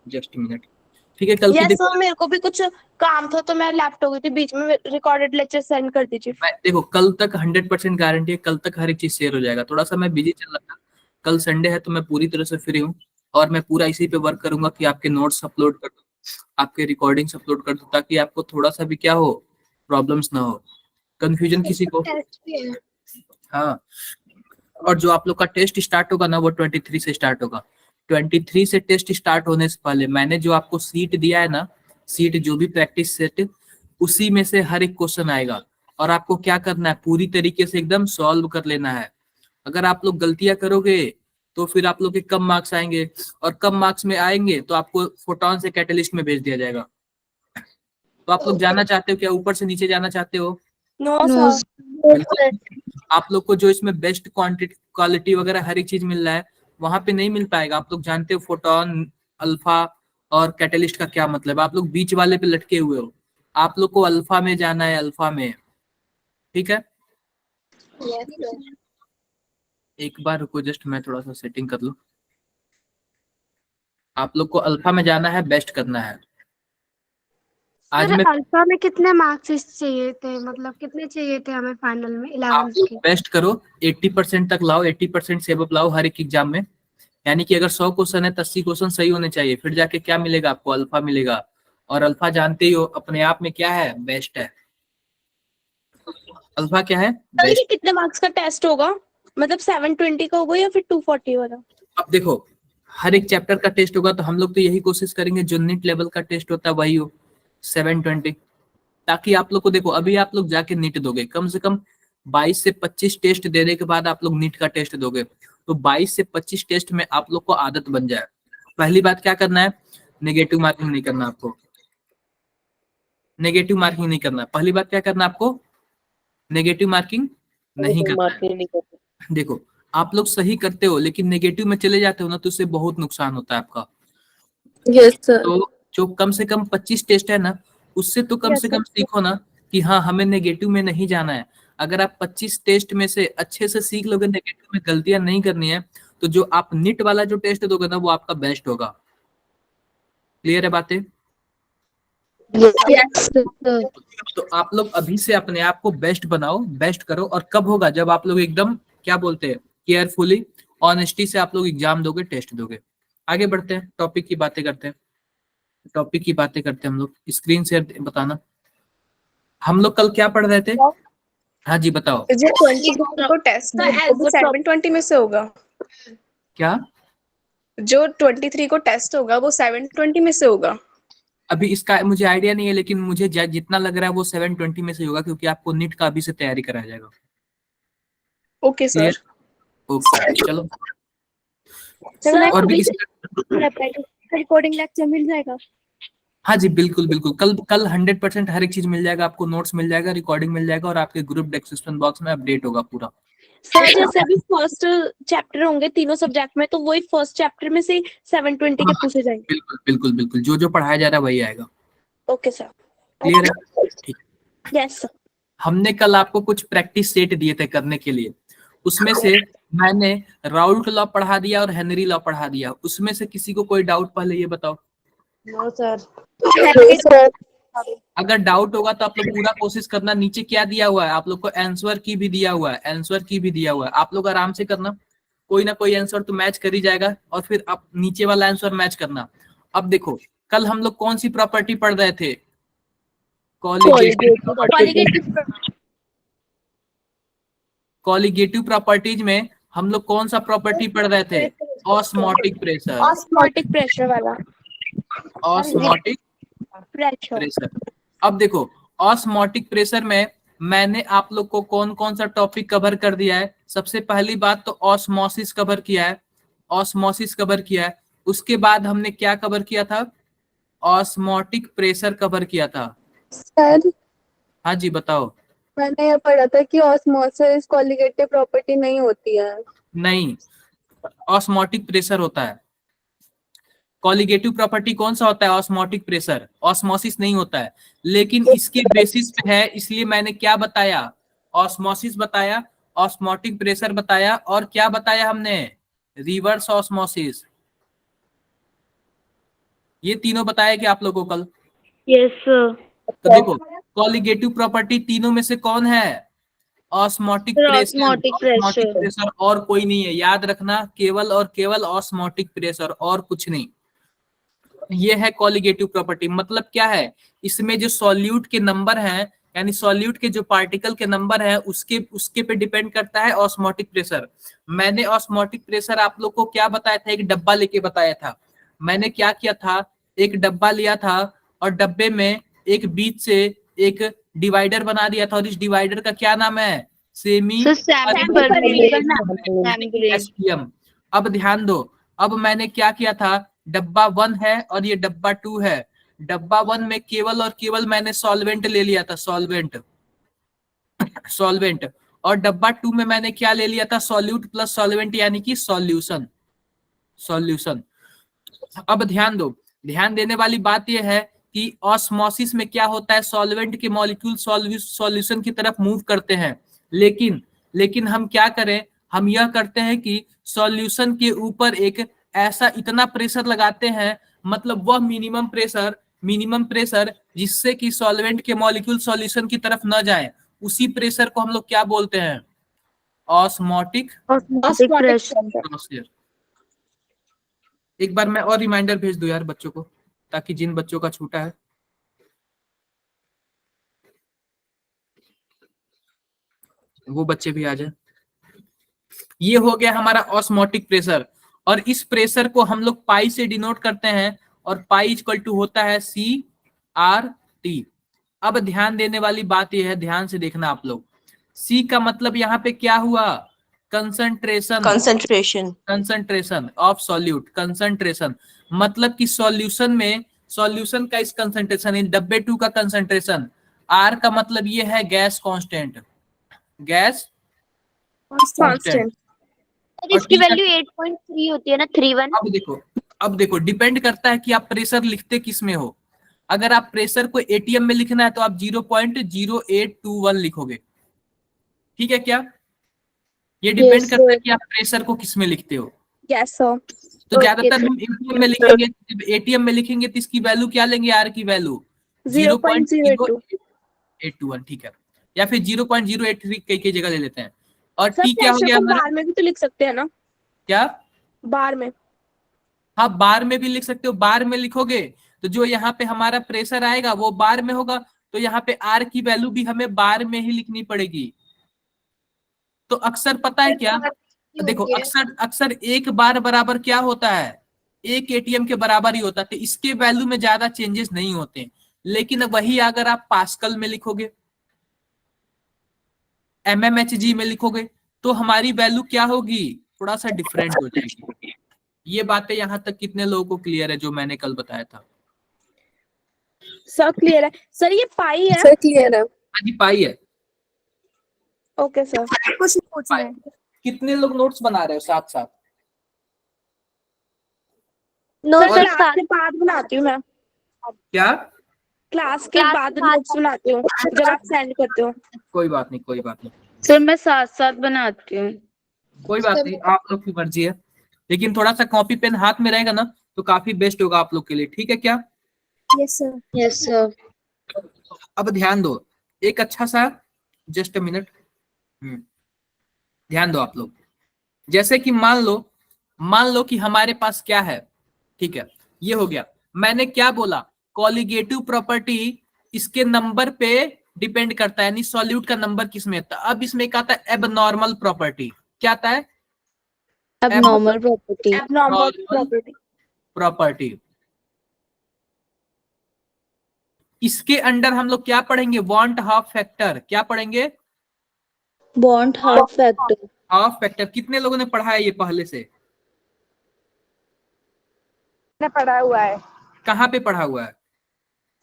Just minute. ठीक है, कल की यस देखो। सर, मेरे को भी कुछ काम था तो मैं लैपटॉप हो गई थी बीच में। रिकॉर्डेड लेक्चर सेंड कर दीजिए। मैं देखो कल तक 100% गारंटी है, कल तक हर एक चीज शेयर हो जाएगा। थोड़ा सा मैं बिजी चल रहा था, कल संडे है तो मैं पूरी तरह से फ्री हूँ। और मैं पूरा इसी पे वर्क करूंगा कि आपके नोट्स अपलोड कर दूं, आपके रिकॉर्डिंग्स अपलोड कर दूं, ताकि आपको थोड़ा सा भी क्या हो, प्रॉब्लम्स ना हो, कंफ्यूजन किसी को। टेस्ट भी है। हाँ। और जो आप लोग का टेस्ट स्टार्ट होगा ना, वो 23 से स्टार्ट होगा। 23 से टेस्ट स्टार्ट होने से पहले मैंने जो आपको सीट दिया है ना, सीट जो भी प्रैक्टिस सेट, उसी में से हर एक क्वेश्चन आएगा। और आपको क्या करना है, पूरी तरीके से एकदम सॉल्व कर लेना है। अगर आप लोग गलतियां करोगे तो फिर आप लोग के कम मार्क्स आएंगे, और कम मार्क्स में आएंगे तो आपको फोटोन से कैटलिस्ट में भेज दिया जाएगा। तो आप लोग जाना चाहते हो क्या, ऊपर से नीचे जाना चाहते हो? No no. सर। बिल्कुल। आप लोग को जो इसमें बेस्ट क्वांटिटी क्वालिटी वगैरह हर एक चीज मिल रहा है, वहां पे नहीं मिल पाएगा। आप लोग जानते हो फोटोन, अल्फा और कैटलिस्ट का क्या मतलब है। आप लोग बीच वाले पे लटके हुए हो, आप लोग को अल्फा में जाना है, अल्फा में। ठीक है, यस सर। एक बार रुको, जस्ट मैं थोड़ा सा सेटिंग कर लूं। आप लोग को अल्फा में जाना है, बेस्ट करना है। आज सर मैं, अल्फा में कितने मार्क्स चाहिए थे, मतलब कितने चाहिए थे हमें फाइनल में आप 11th लोग के? बेस्ट करो, 80% तक लाओ, 80% से अब लाओ हर एक एग्जाम में। यानी कि अगर 100 क्वेश्चन है तो 80 क्वेश्चन सही होने चाहिए, फिर जाके क्या मिलेगा आपको, अल्फा मिलेगा। और अल्फा जानते ही हो अपने आप में क्या है, बेस्ट है। अल्फा क्या है, सर ये बेस्ट। कितने मार्क्स का टेस्ट होगा? मतलब 720 का होगा या फिर 240 वाला? अब देखो, हर एक चैप्टर का टेस्ट होगा, तो हम लोग तो यही कोशिश करेंगे जो नीट लेवल का टेस्ट होता है वही हो, 720। ताकि आप लोग को, देखो अभी आप लोग जाके नीट दोगे, कम से कम 22 से 25 टेस्ट देने के बाद आप लोग नीट का टेस्ट दोगे, तो 22 से 25 टेस्ट में आप लोग को आदत बन जाए। पहली बात क्या करना है, नेगेटिव मार्किंग नहीं करना आपको, नेगेटिव मार्किंग नहीं करना। पहली बात क्या करना है आपको, नेगेटिव मार्किंग नहीं नेगेटिव करना मार्किंग नहीं करते। है। देखो, आप लोग सही करते हो लेकिन नेगेटिव में चले जाते हो ना, तो उससे बहुत नुकसान होता है आपका। Yes sir. तो जो कम से कम 25 टेस्ट है ना, उससे तो कम यस से सर। कम सीखो ना कि हाँ हमें नेगेटिव में नहीं जाना है। अगर आप 25 टेस्ट में से अच्छे से सीख लोगे, नेगेटिव में गलतियां नहीं करनी है, तो जो आप नीट वाला जो टेस्ट दोगे ना, वो आपका बेस्ट होगा। क्लियर है बातें? यस सर तो आप लोग अभी से अपने आप को बेस्ट बनाओ, बेस्ट करो। और कब होगा, जब आप लोग एकदम क्या बोलते हैं, केयरफुली, ऑनेस्टी से आप लोग एग्जाम दोगे, टेस्ट दोगे। आगे बढ़ते हैं, टॉपिक की बातें करते हैं, टॉपिक की बातें करते हैं हम लोग। स्क्रीन शेयर बताना। हम लोग कल क्या पढ़ रहे थे? हाँ जी बताओ। जो 23 को टेस्ट है वो भी 720 में से होगा? क्या? जो 23 को टेस्ट होगा वो 720 में से होगा? अभी इसका मुझे आइडिया नहीं है, लेकिन मुझे जितना लग रहा है वो 720 में से होगा, क्योंकि आपको नीट का अभी से तैयारी कराया जाएगा। Okay clear? सर। ओके चलो। सर और भी अभी किसी से रिकॉर्डिंग लेक्चर मिल जाएगा? हाँ जी बिल्कुल बिल्कुल, कल कल 100% हर एक चीज मिल जाएगा आपको, नोट्स मिल जाएगा, रिकॉर्डिंग मिल जाएगा, और आपके ग्रुप डिस्क्रिप्शन बॉक्स में अपडेट होगा पूरा। सर जैसे अभी फर्स्ट चैप्टर होंगे तीनों सब्जेक्ट में, तो वही फर्स्ट चैप्टर में से 720 के हाँ पूछे जाएंगे? बिल्कुल बिल्कुल बिल्कुल, जो जो पढ़ाया जा रहा है वही आएगा। Okay sir. क्लियर है? ठीक। Yes sir. हमने कल आपको कुछ प्रैक्टिस सेट दिए थे करने के लिए, उसमें से मैंने राउल्ट लॉ पढ़ा दिया और हेनरी लॉ पढ़ा दिया। उसमें से किसी को कोई डाउट, पहले ये बताओ। No sir. अगर डाउट होगा तो आप लोग पूरा कोशिश करना, नीचे क्या दिया हुआ है आप लोग को, आंसर की भी दिया हुआ है, आंसर की भी दिया हुआ है। आप लोग आराम से करना, कोई ना कोई आंसर तो मैच कर ही जाएगा, और फिर आप नीचे वाला आंसर मैच करना। अब देखो, कल हम लोग कौन सी प्रॉपर्टी पढ़ रहे थे, कॉलिगेटिव प्रॉपर्टी। कॉलिगेटिव प्रॉपर्टीज में हम लोग कौन सा प्रॉपर्टी पढ़ रहे थे, ऑस्मोटिक प्रेशर, ऑस्मोटिक प्रेशर वाला। Osmotic pressure. प्रेशर। अब देखो, ऑस्मोटिक प्रेशर में मैंने आप लोग को कौन कौन सा टॉपिक कवर कर दिया है। सबसे पहली बात तो ऑस्मोसिस कवर किया है, ऑस्मोसिस कवर किया है। उसके बाद हमने क्या कवर किया था, ऑस्मोटिक प्रेशर कवर किया था। सर हाँ जी बताओ। मैंने ये पढ़ा था कि ऑस्मोसिस कॉलिगेटिव प्रॉपर्टी नहीं होती है। नहीं, ऑस्मोटिक प्रेशर होता है। कॉलिगेटिव प्रॉपर्टी कौन सा होता है, ऑस्मोटिक प्रेशर, ऑस्मोसिस नहीं होता है। लेकिन इसके बेसिस पे है, इसलिए मैंने क्या बताया, ऑस्मोसिस बताया, ऑस्मोटिक प्रेशर बताया, और क्या बताया हमने, रिवर्स ऑस्मोसिस। ये तीनों बताया कि आप लोगों को कल। Yes sir. तो देखो कॉलिगेटिव प्रॉपर्टी तीनों में से कौन है? Osmotic pressure. Osmotic osmotic pressure. Pressure और कोई नहीं है, याद रखना, केवल और केवल ऑस्मोटिक प्रेशर और कुछ नहीं। ये है कॉलिगेटिव प्रॉपर्टी। मतलब क्या है, इसमें जो सॉल्यूट के नंबर हैं, यानी सॉल्यूट के जो पार्टिकल के नंबर है उसके उसके पे डिपेंड करता है ऑस्मोटिक प्रेशर। मैंने ऑस्मोटिक प्रेशर आप लोग को क्या बताया था, एक डब्बा लेके बताया था। मैंने क्या किया था, एक डब्बा लिया था और डब्बे में एक बीच से एक डिवाइडर बना दिया था, और इस डिवाइडर का क्या नाम है? Semi SPM. अब ध्यान दो, अब मैंने क्या किया था, डब्बा 1 है और ये डब्बा 2 है। डब्बा 1 में केवल और केवल मैंने सॉल्वेंट ले लिया था, सॉल्वेंट। और डब्बा 2 में मैंने क्या ले लिया था, सॉल्यूट प्लस सॉल्वेंट, यानी कि सॉल्यूशन। अब ध्यान दो, ध्यान देने वाली बात यह है कि ऑस्मोसिस में क्या होता है, सॉल्वेंट के मॉलिक्यूल सॉल्यूशन की तरफ मूव करते हैं। लेकिन हम क्या करें, हम यह करते हैं कि सॉल्यूशन के ऊपर एक ऐसा इतना प्रेशर लगाते हैं, मतलब वह मिनिमम प्रेशर जिससे कि सॉल्वेंट के मॉलिक्यूल सॉल्यूशन की तरफ न जाए, उसी प्रेशर को हम लोग क्या बोलते हैं? Osmotic pressure. एक बार मैं और रिमाइंडर भेज दूं यार बच्चों को, ताकि जिन बच्चों का छूटा है वो बच्चे भी आ जाए। ये हो गया हमारा ऑस्मोटिक प्रेशर, और इस प्रेशर को हम लोग पाई से डिनोट करते हैं, और पाई इक्वल टू होता है CRT। अब ध्यान देने वाली बात यह है, ध्यान से देखना आप लोग, C का मतलब यहाँ पे क्या हुआ? Concentration of solute. कंसंट्रेशन मतलब कि सॉल्यूशन में, सॉल्यूशन का इस कंसंट्रेशन, इन डब्बे 2 का कंसंट्रेशन। R का मतलब ये है गैस कांस्टेंट, गैस कांस्टेंट। इसकी वैल्यू 8.3 होती है ना, 31। अब देखो डिपेंड करता है कि आप प्रेशर लिखते किस में हो। अगर आप प्रेशर को एटीएम में लिखना है तो आप 0.0821 लिखोगे, ठीक है क्या? ये डिपेंड करता है कि आप प्रेशर को किस में लिखते हो। Yes sir. तो ज्यादातर हम एटीएम में लिखेंगे, एटीएम में लिखेंगे तो इसकी वैल्यू क्या लेंगे, आर की वैल्यू 0.0821, ठीक है, या फिर 0.083 कई जगह ले लेते हैं। और टी क्या हो गया हमारा? बार में भी तो लिख सकते हैं ना? क्या बार में? हाँ, बार में भी लिख सकते हो। बार में लिखोगे तो जो यहाँ पे हमारा प्रेशर आएगा वो बार में होगा, तो यहाँ पे आर की वैल्यू भी हमें बार में ही लिखनी पड़ेगी। तो अक्सर पता है क्या, देखो अक्सर एक बार बराबर क्या होता है, एक एटीएम के बराबर ही होता है, तो इसके वैल्यू में ज्यादा चेंजेस नहीं होते। लेकिन वही अगर आप पास्कल में लिखोगे, MMHg में लिखोगे, तो हमारी वैल्यू क्या होगी, थोड़ा सा डिफरेंट हो जाएगी। ये बातें यहाँ तक कितने लोगों को क्लियर है जो मैंने कल बताया था? सर क्लियर है सर, ये पाई है? सर क्लियर है। हाँ जी, पाई है। Okay sir. कुछ पूछना है? कितने लोग नोट्स बना रहे हो साथ साथ? सर क्लास के बाद बनाती हूँ मैं। क्या? क्लास के बाद नोट्स बनाती हूँ जब आप सेंड करते हो। कोई बात नहीं सर मैं साथ साथ बनाती हूँ। कोई बात नहीं, आप लोग की मर्जी है, लेकिन थोड़ा सा कॉपी पेन हाथ में रहेगा ना तो काफी बेस्ट होगा आप लोग के लिए, ठीक है क्या? Yes sir. Yes sir. अब ध्यान दो, एक अच्छा सा, जस्ट अ मिनट, ध्यान दो आप लोग। जैसे कि मान लो कि हमारे पास क्या है, ठीक है, ये हो गया। मैंने क्या बोला, कॉलिगेटिव प्रॉपर्टी इसके नंबर पे डिपेंड करता है, यानी सॉल्यूट का नंबर किसमें आता है। अब इसमें क्या आता है, एबनॉर्मल प्रॉपर्टी। क्या आता है? Abnormal property. प्रॉपर्टी। इसके अंडर हम लोग क्या पढ़ेंगे, वांट हाफ फैक्टर। क्या पढ़ेंगे? Bond half factor. Half factor. कितने लोगों ने पढ़ा है ये पहले से? पढ़ा हुआ है कहाँ पे पढ़ा हुआ है?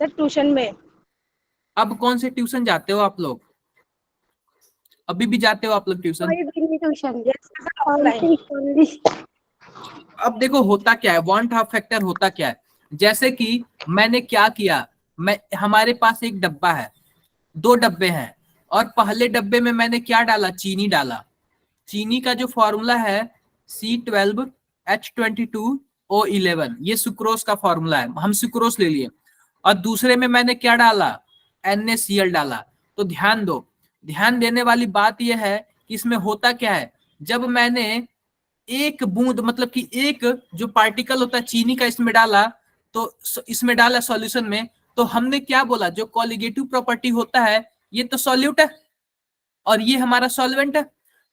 सर, ट्यूशन में। अब कौन से ट्यूशन जाते हो आप लोग? अभी भी जाते हो आप लोग ट्यूशन? अब देखो होता क्या है, वांट हाफ फैक्टर होता क्या है, जैसे कि मैंने क्या किया, हमारे पास एक डब्बा है, 2 डब्बे हैं, और पहले डब्बे में मैंने क्या डाला, चीनी डाला। चीनी का जो फॉर्मूला है C12H22 O11, ये सुक्रोज का फॉर्मूला है, हम सुक्रोज ले लिए। और दूसरे में मैंने क्या डाला, NaCl डाला। तो ध्यान दो, ध्यान देने वाली बात यह है कि इसमें होता क्या है, जब मैंने एक बूंद मतलब कि एक जो पार्टिकल होता है चीनी का इसमें डाला, तो इसमें डाला सॉल्यूशन में, तो हमने क्या बोला, जो कॉलिगेटिव प्रॉपर्टी होता है ये तो सॉल्यूट है और ये हमारा सॉल्वेंट है।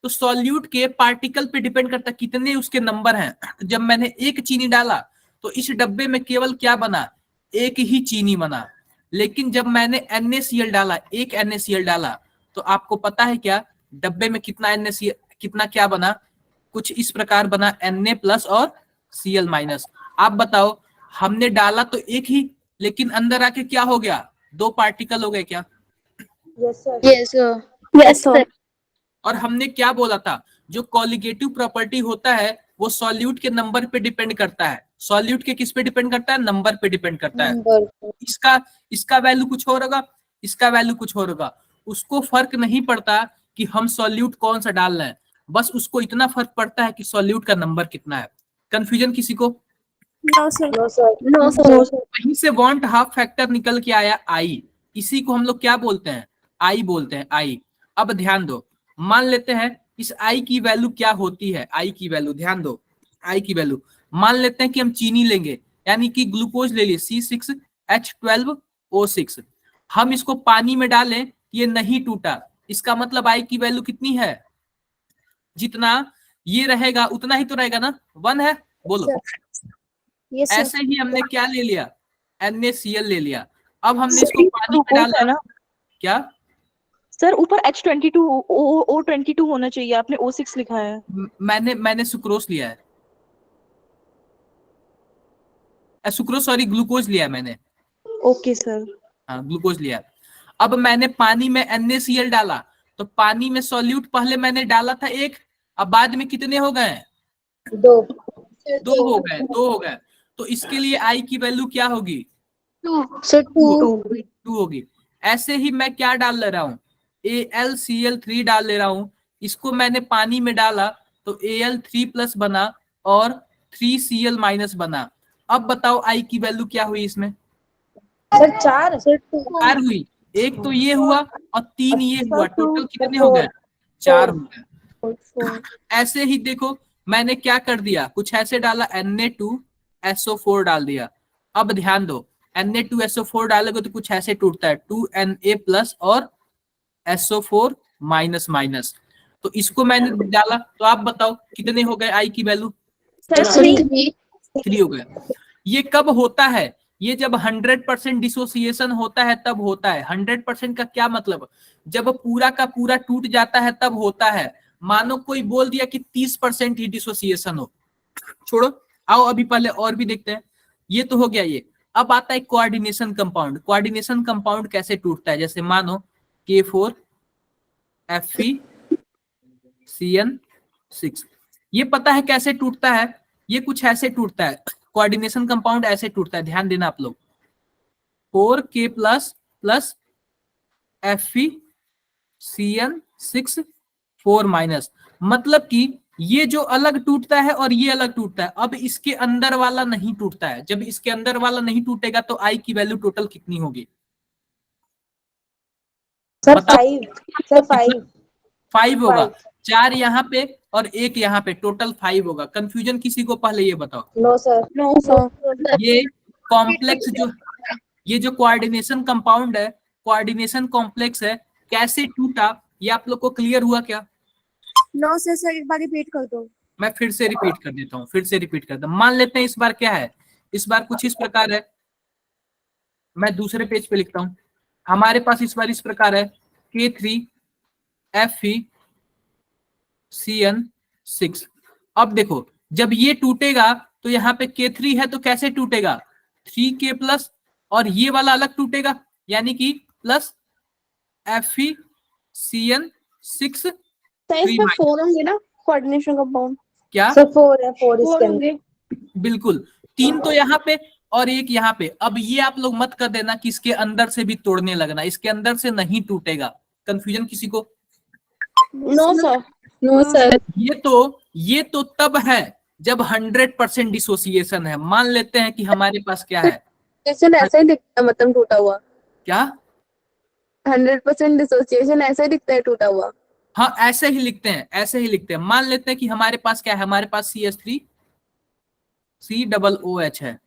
तो सॉल्यूट के पार्टिकल पे डिपेंड करता है कितने उसके नंबर हैं। जब मैंने एक चीनी डाला तो इस डब्बे में केवल क्या बना, एक ही चीनी बना। लेकिन जब मैंने NaCl डाला, एक NaCl डाला, तो आपको पता है क्या, डब्बे में कितना NaCl, कितना क्या बना, कुछ इस प्रकार बना, Na+ और Cl-। आप बताओ, हमने डाला तो एक ही, लेकिन अंदर आके क्या हो गया, दो पार्टिकल हो गए क्या। Yes, sir. Yes, sir. और हमने क्या बोला था, जो कॉलिगेटिव प्रॉपर्टी होता है वो सॉल्यूट के नंबर पे डिपेंड करता है। सॉल्यूट के किस पे डिपेंड करता है, नंबर पे डिपेंड करता है। Number. इसका वैल्यू कुछ और होगा, इसका वैल्यू कुछ और होगा, उसको फर्क नहीं पड़ता कि हम सॉल्यूट कौन सा डाल रहे हैं, बस उसको इतना फर्क पड़ता है कि सॉल्यूट का नंबर कितना है। कंफ्यूजन किसी को? No, sir. No, sir. No, sir. वहीं से वांट हाफ फैक्टर निकल के आया आई, इसी को हम लोग क्या बोलते हैं, आई बोलते हैं, आई। अब ध्यान दो, मान लेते हैं इस आई की वैल्यू क्या होती है, आई की वैल्यू ध्यान दो, आई की वैल्यू मान लेते हैं कि हम चीनी लेंगे, यानी कि ग्लूकोज ले लिए C6H12O6, हम इसको पानी में डालें, ये नहीं टूटा, इसका मतलब आई की वैल्यू कितनी है, जितना ये रहेगा उतना ही तो रहेगा ना, 1 है, बोलो। Yes, sir. ऐसे ही हमने क्या ले लिया, NaCl ले लिया। अब हमने इसको पानी में डाला ना क्या, सर, ऊपर H22 O22 होना चाहिए, आपने O6 लिखा है। मैंने सुक्रोज लिया है, सुक्रोज सॉरी ग्लूकोज लिया है मैंने, ओके सर। हाँ ग्लूकोज लिया। अब मैंने पानी में NaCl डाला, तो पानी में सॉल्यूट पहले मैंने डाला था एक, अब बाद में कितने हो गए, 2. दो हो गए, दो हो गए। तो इसके लिए आई की वैल्यू क्या होगी, So 2. 2 होगी। ऐसे ही मैं क्या डाल ले रहा हूँ, AlCl3 डाल ले रहा हूँ, इसको मैंने पानी में डाला तो Al3+ बना और 3Cl- बना। अब बताओ आई की वैल्यू क्या हुई इसमें, Sir 4. Sir 2. 4 हुई, एक तो ये हुआ और 3 ये हुआ, टोटल कितने हो गए, 4 हो गए। ऐसे ही देखो मैंने क्या कर दिया, कुछ ऐसे डाला, Na2SO4 डाल दिया। अब ध्यान दो, Na2SO4 डालोगे तो कुछ ऐसे टूटता है, 2Na+ और SO4-। तो इसको मैंने डाला, तो आप बताओ कितने हो गए आई की वैल्यू, Sir, 3. 3 हो गए। ये कब होता है, ये जब 100% डिसोसिएशन होता है तब होता है। 100% का क्या मतलब, जब पूरा का पूरा टूट जाता है तब होता है। मानो कोई बोल दिया कि 30% ही डिसोसिएशन हो, छोड़ो, आओ अभी पहले और भी देखते हैं। ये तो हो गया ये। अब आता है कोऑर्डिनेशन कंपाउंड। कोऑर्डिनेशन कंपाउंड कैसे टूटता है, जैसे मानो K4FeCN6, ये पता है कैसे टूटता है, ये कुछ ऐसे टूटता है, कोऑर्डिनेशन कंपाउंड ऐसे टूटता है, ध्यान देना आप लोग, 4K+ FeCN6 4-। मतलब कि ये जो अलग टूटता है और ये अलग टूटता है, अब इसके अंदर वाला नहीं टूटता है। जब इसके अंदर वाला नहीं टूटेगा तो आई की वैल्यू टोटल कितनी होगी, Sir बताओ। 5. Sir 5. 5 होगा, 4 यहाँ पे और 1 यहाँ पे, टोटल 5 होगा। कंफ्यूजन किसी को, पहले ये बताओ। No, sir. No, sir. ये कॉम्प्लेक्स ये जो कोऑर्डिनेशन कंपाउंड है, कोऑर्डिनेशन कॉम्प्लेक्स है, कैसे टूटा ये आप लोग को क्लियर हुआ क्या? No, sir, sir, एक बार रिपीट कर दो। मैं फिर से रिपीट कर देता हूँ, फिर से रिपीट करता हूँ। मान लेते हैं इस बार क्या है, इस बार कुछ इस प्रकार है, मैं दूसरे पेज पे लिखता हूँ। हमारे पास इस बार इस प्रकार है, K3FeCN6। अब देखो जब ये टूटेगा तो यहाँ पे K3 है तो कैसे टूटेगा, 3K+ और ये वाला अलग टूटेगा, यानी कि प्लस FeCN6 सर इसमें 4 होंगे ना कोऑर्डिनेशन कंपाउंड? क्या, Sir 4 है, 4 इसके अंदर. होंगे। बिल्कुल, 3 तो यहाँ पे और 1 यहाँ पे। अब ये आप लोग मत कर देना कि इसके अंदर से भी तोड़ने लगना, इसके अंदर से नहीं टूटेगा। कंफ्यूजन किसी को? No sir. No sir. ये तो तब है जब 100% डिसोसिएशन है। मान लेते हैं कि हमारे पास क्या है, डिसोसिएशन ऐसा ही दिखता है, मतलब टूटा हुआ। क्या 100% डिसोसिएशन ऐसा ही दिखता है, टूटा हुआ। हाँ ऐसे ही लिखते हैं, ऐसे ही लिखते हैं। मान लेते हैं कि हमारे पास क्या है, हमारे पास CH3 COOH है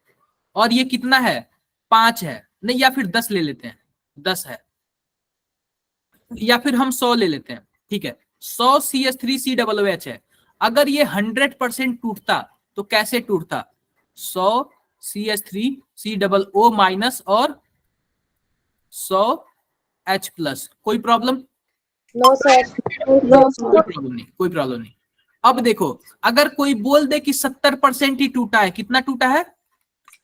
और ये कितना है 5 है, नहीं या फिर 10 ले लेते हैं, 10 है या फिर हम 100 ले लेते हैं, ठीक है। 100 CH3 COOH है। अगर ये 100% टूटता तो कैसे टूटता, 100 CH3 COO माइनस और 100 H प्लस। कोई प्रॉब्लम? No sir. कोई प्रॉब्लम नहीं, कोई प्रॉब्लम नहीं। अब देखो, अगर कोई बोल दे कि 70% ही टूटा है, कितना टूटा है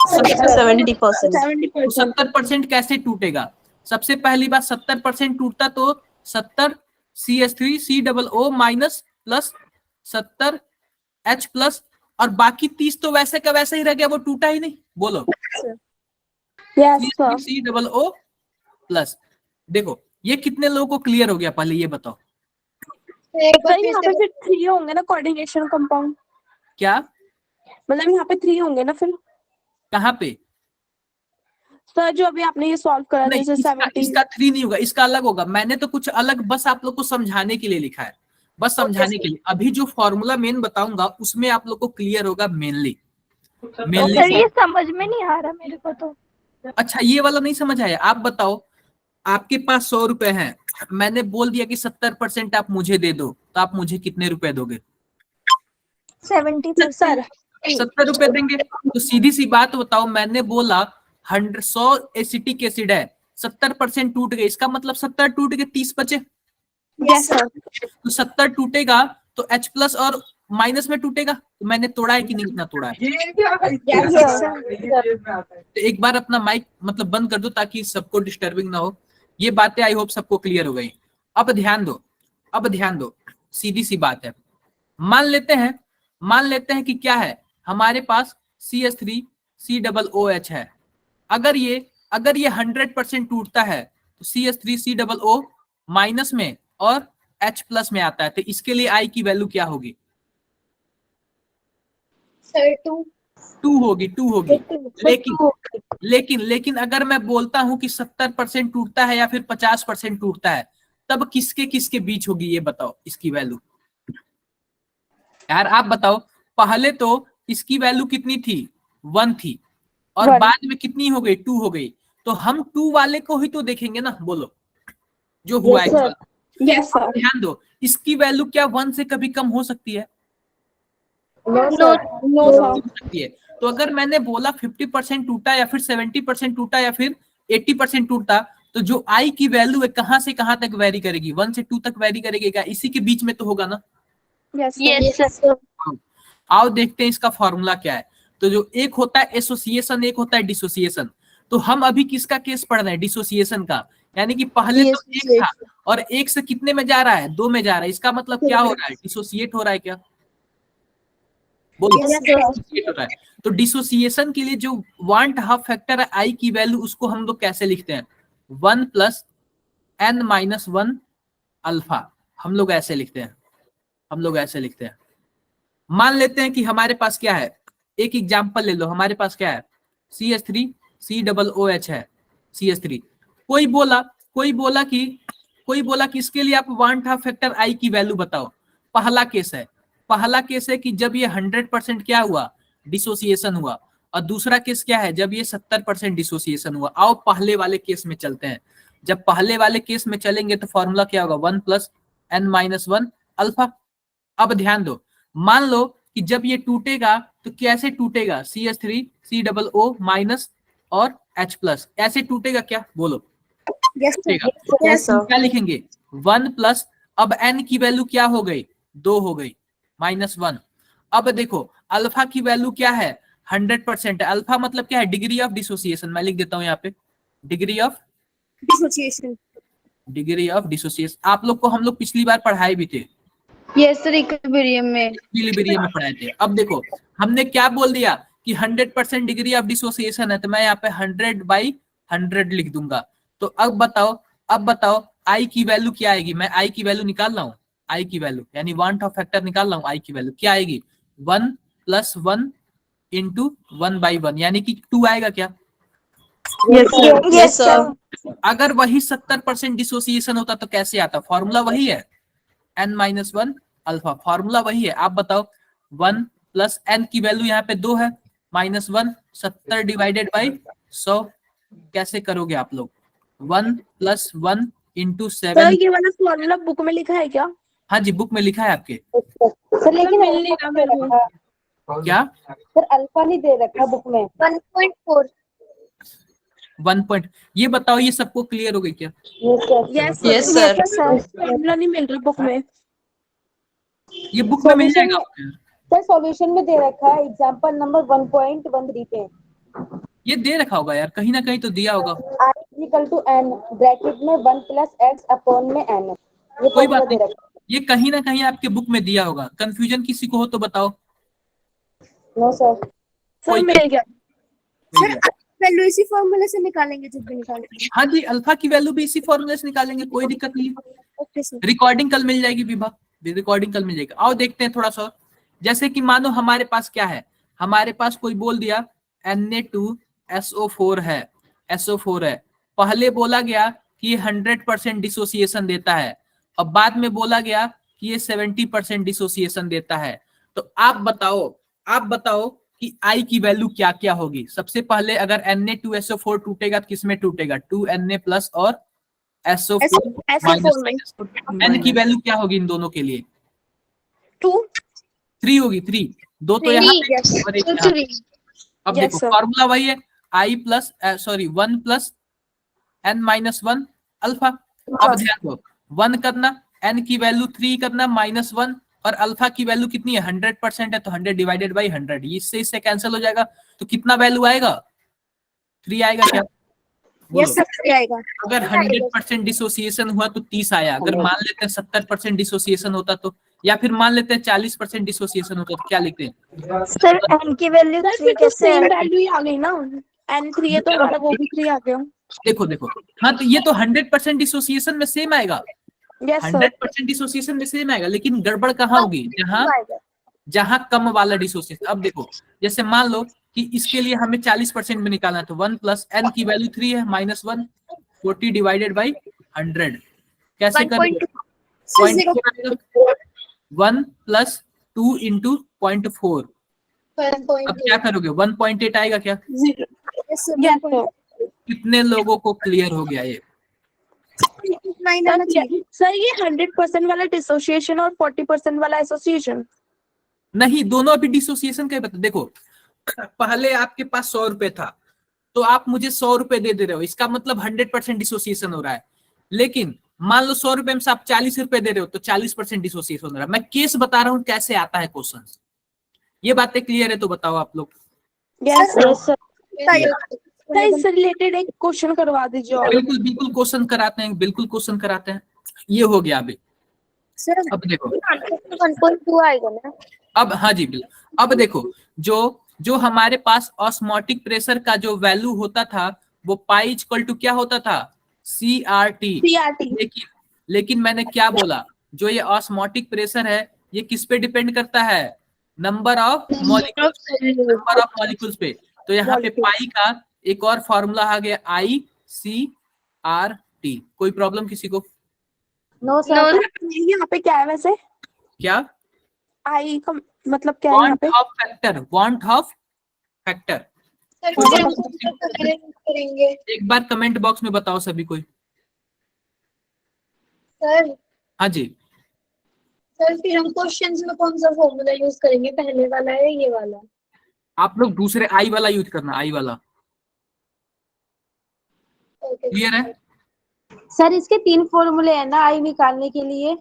70%। 70% कैसे टूटेगा? सबसे पहली बात 70% टूटता तो 70 CH3 COO minus plus 70 H plus, और बाकी 30 तो वैसे का वैसे ही रह गया, वो टूटा ही नहीं। बोलो यस सर। COO plus. देखो ये कितने लोगों को क्लियर हो गया, पहले ये बताओ। सर यहाँ पे फिर 3 होंगे ना कोऑर्डिनेशन कंपाउंड, क्या मतलब यहाँ पे 3 होंगे ना फिर कहाँ पे? सर, जो अभी आपने ये सॉल्व करा नहीं, जैसे इसका 3 नहीं होगा, इसका अलग होगा। मैंने तो कुछ अलग बस आप लोग को समझाने के लिए लिखा है, बस समझाने के लिए। अभी जो फॉर्मूला मेन बताऊंगा उसमें आप लोग को क्लियर होगा मेनली। सर ये समझ में नहीं आ रहा मेरे को तो। अच्छा ये वाला नहीं समझ आया? आप बताओ, आपके पास 100 रुपए हैं, मैंने बोल दिया कि 70% आप मुझे दे दो, तो आप मुझे कितने रुपए दोगे? 70%। 70 रुपए देंगे। तो सीधी सी बात बताओ, मैंने बोला 100 एसिटिक एसिड है, 70% टूट गए, इसका मतलब 70 टूट गए, 30 बचे। Yes sir. तो 70 टूटेगा तो H प्लस और माइनस में टूटेगा। तो मैंने तोड़ा है कि नहीं, इतना तोड़ा है। तो एक बार अपना माइक मतलब बंद कर दो ताकि सबको डिस्टर्बिंग ना हो। ये बातें आई होप सबको क्लियर हो गई। अब ध्यान दो, अब ध्यान दो, सीधी सी बात है। मान लेते हैं कि क्या है, हमारे पास CH3 COOH है। अगर ये 100% टूटता है तो CH3 COO माइनस में और H प्लस में आता है, तो इसके लिए I की वैल्यू क्या होगी? सर 2 होगी, 2 होगी। लेकिन अगर मैं बोलता हूं कि 70% टूटता है या फिर 50% टूटता है, तब किसके किसके बीच होगी ये बताओ इसकी वैल्यू। यार आप बताओ, पहले तो इसकी वैल्यू कितनी थी 1 थी और बाद में कितनी हो गई 2 हो गई। तो हम 2 वाले को ही तो देखेंगे ना, बोलो जो हुआ है। Yes sir. ध्यान दो, इसकी वैल्यू क्या 1 से कभी कम हो सकती है? नो हो सकती है। तो अगर मैंने बोला 50% टूटा या फिर 70% टूटा या फिर 80% टूटा, तो जो I की वैल्यू है कहां से कहां तक वेरी करेगी? 1 से 2 तक वेरी करेगी क्या? इसी के बीच में तो होगा ना। Yes sir. आओ देखते हैं इसका फॉर्मूला क्या है। तो जो एक होता है एसोसिएशन, एक होता है डिसोसिएशन। तो हम अभी किसका केस पढ़ रहे हैं? डिसोसिएशन का। यानी कि पहले तो 1 था और 1 से कितने में जा रहा है? 2 में जा रहा है। इसका मतलब क्या हो रहा है? डिसोसिएट हो रहा है क्या? बोलो डिसोसिएट हो रहा है। तो डिसोसिएशन के लिए जो वांट हाफ फैक्टर है I की वैल्यू, उसको हम लोग कैसे लिखते हैं? 1 प्लस N-1 अल्फा। हम लोग ऐसे लिखते हैं, हम लोग ऐसे लिखते हैं। मान लेते हैं कि हमारे पास क्या है, एक एग्जांपल ले लो। हमारे पास क्या है? CH3 COOH है, CH3। कोई बोला कि इसके लिए आप वांट हाफ फैक्टर I की वैल्यू बताओ। पहला केस है कि जब ये 100% क्या हुआ? डिसोसिएशन हुआ। और दूसरा केस क्या है? जब ये 70% डिसोसिएशन हुआ। आओ पहले वाले केस में चलते हैं। जब पहले वाले केस में चलेंगे तो फॉर्मूला क्या होगा? 1 प्लस N-1 अल्फा। अब ध्यान दो, मान लो कि जब ये टूटेगा तो कैसे टूटेगा? CH3 COO माइनस और H प्लस, ऐसे टूटेगा क्या? बोलो क्या लिखेंगे? 1 प्लस, अब N की वैल्यू क्या हो गई? 2 हो गई, -1। अब देखो अल्फा की वैल्यू क्या है? 100% है। अल्फा मतलब क्या है? Degree of dissociation. मैं लिख देता हूं यहाँ पे, डिग्री ऑफ डिसोसिएशन। आप लोग को हम लोग पिछली बार पढ़ाए भी थे, यस सर, इक्विलिब्रियम में पढ़ाए थे। अब देखो हमने क्या बोल दिया कि 100% डिग्री ऑफ डिसोसिएशन है, तो मैं यहाँ पे 100/100 लिख दूंगा। तो अब बताओ I की वैल्यू क्या आएगी? मैं I की वैल्यू निकाल रहा हूँ, I की वैल्यू यानी वांट ऑफ फैक्टर निकाल रहा हूँ। I की वैल्यू क्या आएगी? 1 प्लस 1 इंटू 1/1 यानी कि 2 आएगा क्या? Yes sir. अगर वही 70% डिसोसिएशन होता तो कैसे आता? फॉर्मूला वही है, n-1 अल्फा, फॉर्मूला वही है। आप बताओ 1 प्लस n की वैल्यू यहाँ पे 2 है, -1 70 डिवाइडेड बाई 100 कैसे करोगे आप लोग? 1 प्लस 1 इंटू सर 7। ये वाला फॉर्मूला बुक में लिखा है क्या? हाँ जी, बुक में लिखा है आपके। सर लेकिन मिल नहीं रहा मेरे को। क्या? सर अल्फा नहीं दे रखा बुक में। 1.4 1 पॉइंट। ये बताओ ये सबको क्लियर हो गई क्या? Yes Yes, sir. फॉर्मूला नहीं मिल रहा बुक में। ये बुक में मिल जाएगा आपको। सर सॉल्यूशन में दे रखा है एग्जांपल नंबर 1.13 पे ये दे रखा होगा यार, कहीं ना कहीं तो दिया होगा। i equal to n bracket में 1 प्लस x अपॉन में n। ये कोई फॉर्मूला बात दे नहीं, रखा ये कहीं ना कहीं आपके बुक में दिया होगा। कंफ्यूजन किसी को हो तो बताओ। है। No sir. सर कोई- मिल गया। मिल गया। वैल्यू इसी फॉर्मूले से निकालेंगे जब भी निकालेंगे। हाँ जी, अल्फा की वैल्यू भी इसी फॉर्मूले से निकालेंगे, कोई दिक्कत नहीं है। Okay sir. रिकॉर्डिंग कल मिल जाएगी विभा, रिकॉर्डिंग कल मिल जाएगी। आओ देखते हैं थोड़ा सा। जैसे कि मानो हमारे पास क्या है, हमारे पास कोई बोल दिया Na2SO4 है, SO4 है। पहले बोला गया कि ये 100% डिसोसिएशन देता है, और बाद में बोला गया कि ये 70% डिसोसिएशन देता है। तो आप बताओ कि I की वैल्यू क्या क्या होगी। सबसे पहले अगर Na2SO4 टूटेगा तो किसमें टूटेगा? 2Na प्लस और SO4 माइनस। N की वैल्यू क्या होगी इन दोनों के लिए? 3 होगी, 3। 2 तो यहाँ पे और एक यहाँ पे। अब Yes, देखो sir. फॉर्मूला वही है, 1 प्लस n-1 अल्फा। अब ध्यान दो, 1 करना, n की वैल्यू 3 करना, -1, और अल्फा की वैल्यू कितनी है? 100% है, तो 100 डिवाइडेड बाई 100, इससे कैंसिल हो जाएगा। तो कितना वैल्यू आएगा? 3 आएगा क्या? बोलो। आएगा। अगर 100% डिसोसिएशन हुआ तो 30 आया। अगर मान लेते हैं 70% डिसोसिएशन होता तो, या फिर मान लेते हैं 40% डिसोसिएशन होता तो क्या लिखते हैं? सर n की वैल्यू सर 3 फिर तो कैसे सेम है? वैल्यू ही आ गई ना। n3 है तो हमारा वो भी 3 आ गया। देखो हाँ, तो ये तो 100% डिसोसिएशन में सेम आएगा, यस सर। 100% डिसोसिएशन में सेम आएगा। लेकिन गड़बड़ कहाँ होगी? जहां कम वाला डिसोसिएशन। अब देखो, जैसे मान लो कि इसके लिए हमें 40% में निकालना है, तो 1 प्लस n की वैल्यू 3 है, -1 40 डिवाइडेड बाई 100 कैसे करोगे? 1 प्लस 2 इंटू 0.4। अब क्या करोगे? 1.8 आएगा क्या? Yes sir. कितने लोगों को क्लियर हो गया ये? सर ये 100% वाला डिसोसिएशन और 40% वाला एसोसिएशन। नहीं, दोनों अभी डिसोसिएशन का ही बता। देखो, पहले आपके पास 100 रुपए था, तो आप मुझे 100 रुपए दे रहे हो, इसका मतलब 100% डिसोसिएशन हो रहा है। लेकिन मान लो 100 रुपए में से आप 40 रुपए दे रहे हो, तो 40% डिसोसिएशन हो रहा है। मैं केस बता रहा हूं कैसे आता है क्वेश्चन। ये बातें क्लियर है तो बताओ आप लोग। यस सर सर इससे रिलेटेड एक क्वेश्चन करवा दीजिए। और बिल्कुल बिल्कुल क्वेश्चन कराते हैं, बिल्कुल क्वेश्चन कराते हैं। ये हो गया अभी। सर अब देखो, 1.2 आएगा ना। अब हाँ जी बिल्कुल। अब देखो, जो हमारे पास ऑस्मोटिक प्रेशर का जो वैल्यू होता था वो पाई इक्वल टू क्या होता था? CRT। लेकिन मैंने क्या बोला? जो ये ऑस्मोटिक प्रेशर है ये किस पे डिपेंड करता है? नंबर ऑफ मॉलिक्यूल्स पे। तो यहाँ पे पाई का एक और फॉर्मूला आ गया, ICRT। कोई प्रॉब्लम किसी को? No sir. यहाँ पे क्या है वैसे? क्या? आई का मतलब क्या है यहाँ पे? Want of factor. करेंगे एक बार कमेंट बॉक्स में बताओ सभी कोई। सर। हाँ जी, सर फिर हम क्वेश्चंस में कौन सा फॉर्मूला यूज करेंगे? पहले वाला है ये वाला? आप लोग दूसरे आई वाला यूज करना, आई वाला। क्लियर है? सर इसके 3 फॉर्मूले हैं ना आई निकालने के लिए।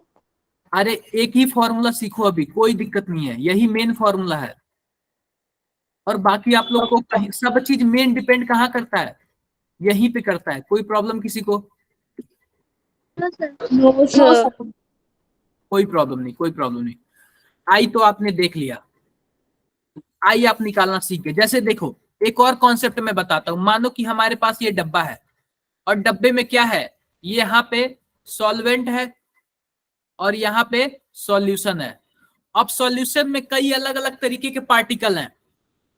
अरे एक ही फॉर्मूला सीखो अभी, कोई दिक्कत नहीं है, यही मेन फॉर्मूला है। और बाकी आप लोग को सब चीज मेन डिपेंड कहाँ करता है? यहीं पे करता है। कोई प्रॉब्लम किसी को? कोई प्रॉब्लम नहीं, कोई प्रॉब्लम नहीं। आई तो आपने देख लिया, आई आप निकालना सीख गए। जैसे देखो, एक और कॉन्सेप्ट मैं बताता हूं। मानो कि हमारे पास ये डब्बा है, और डब्बे में क्या है? यहाँ पे सॉल्वेंट है और यहाँ पे सॉल्यूशन है। अब सॉल्यूशन में कई अलग अलग तरीके के पार्टिकल हैं,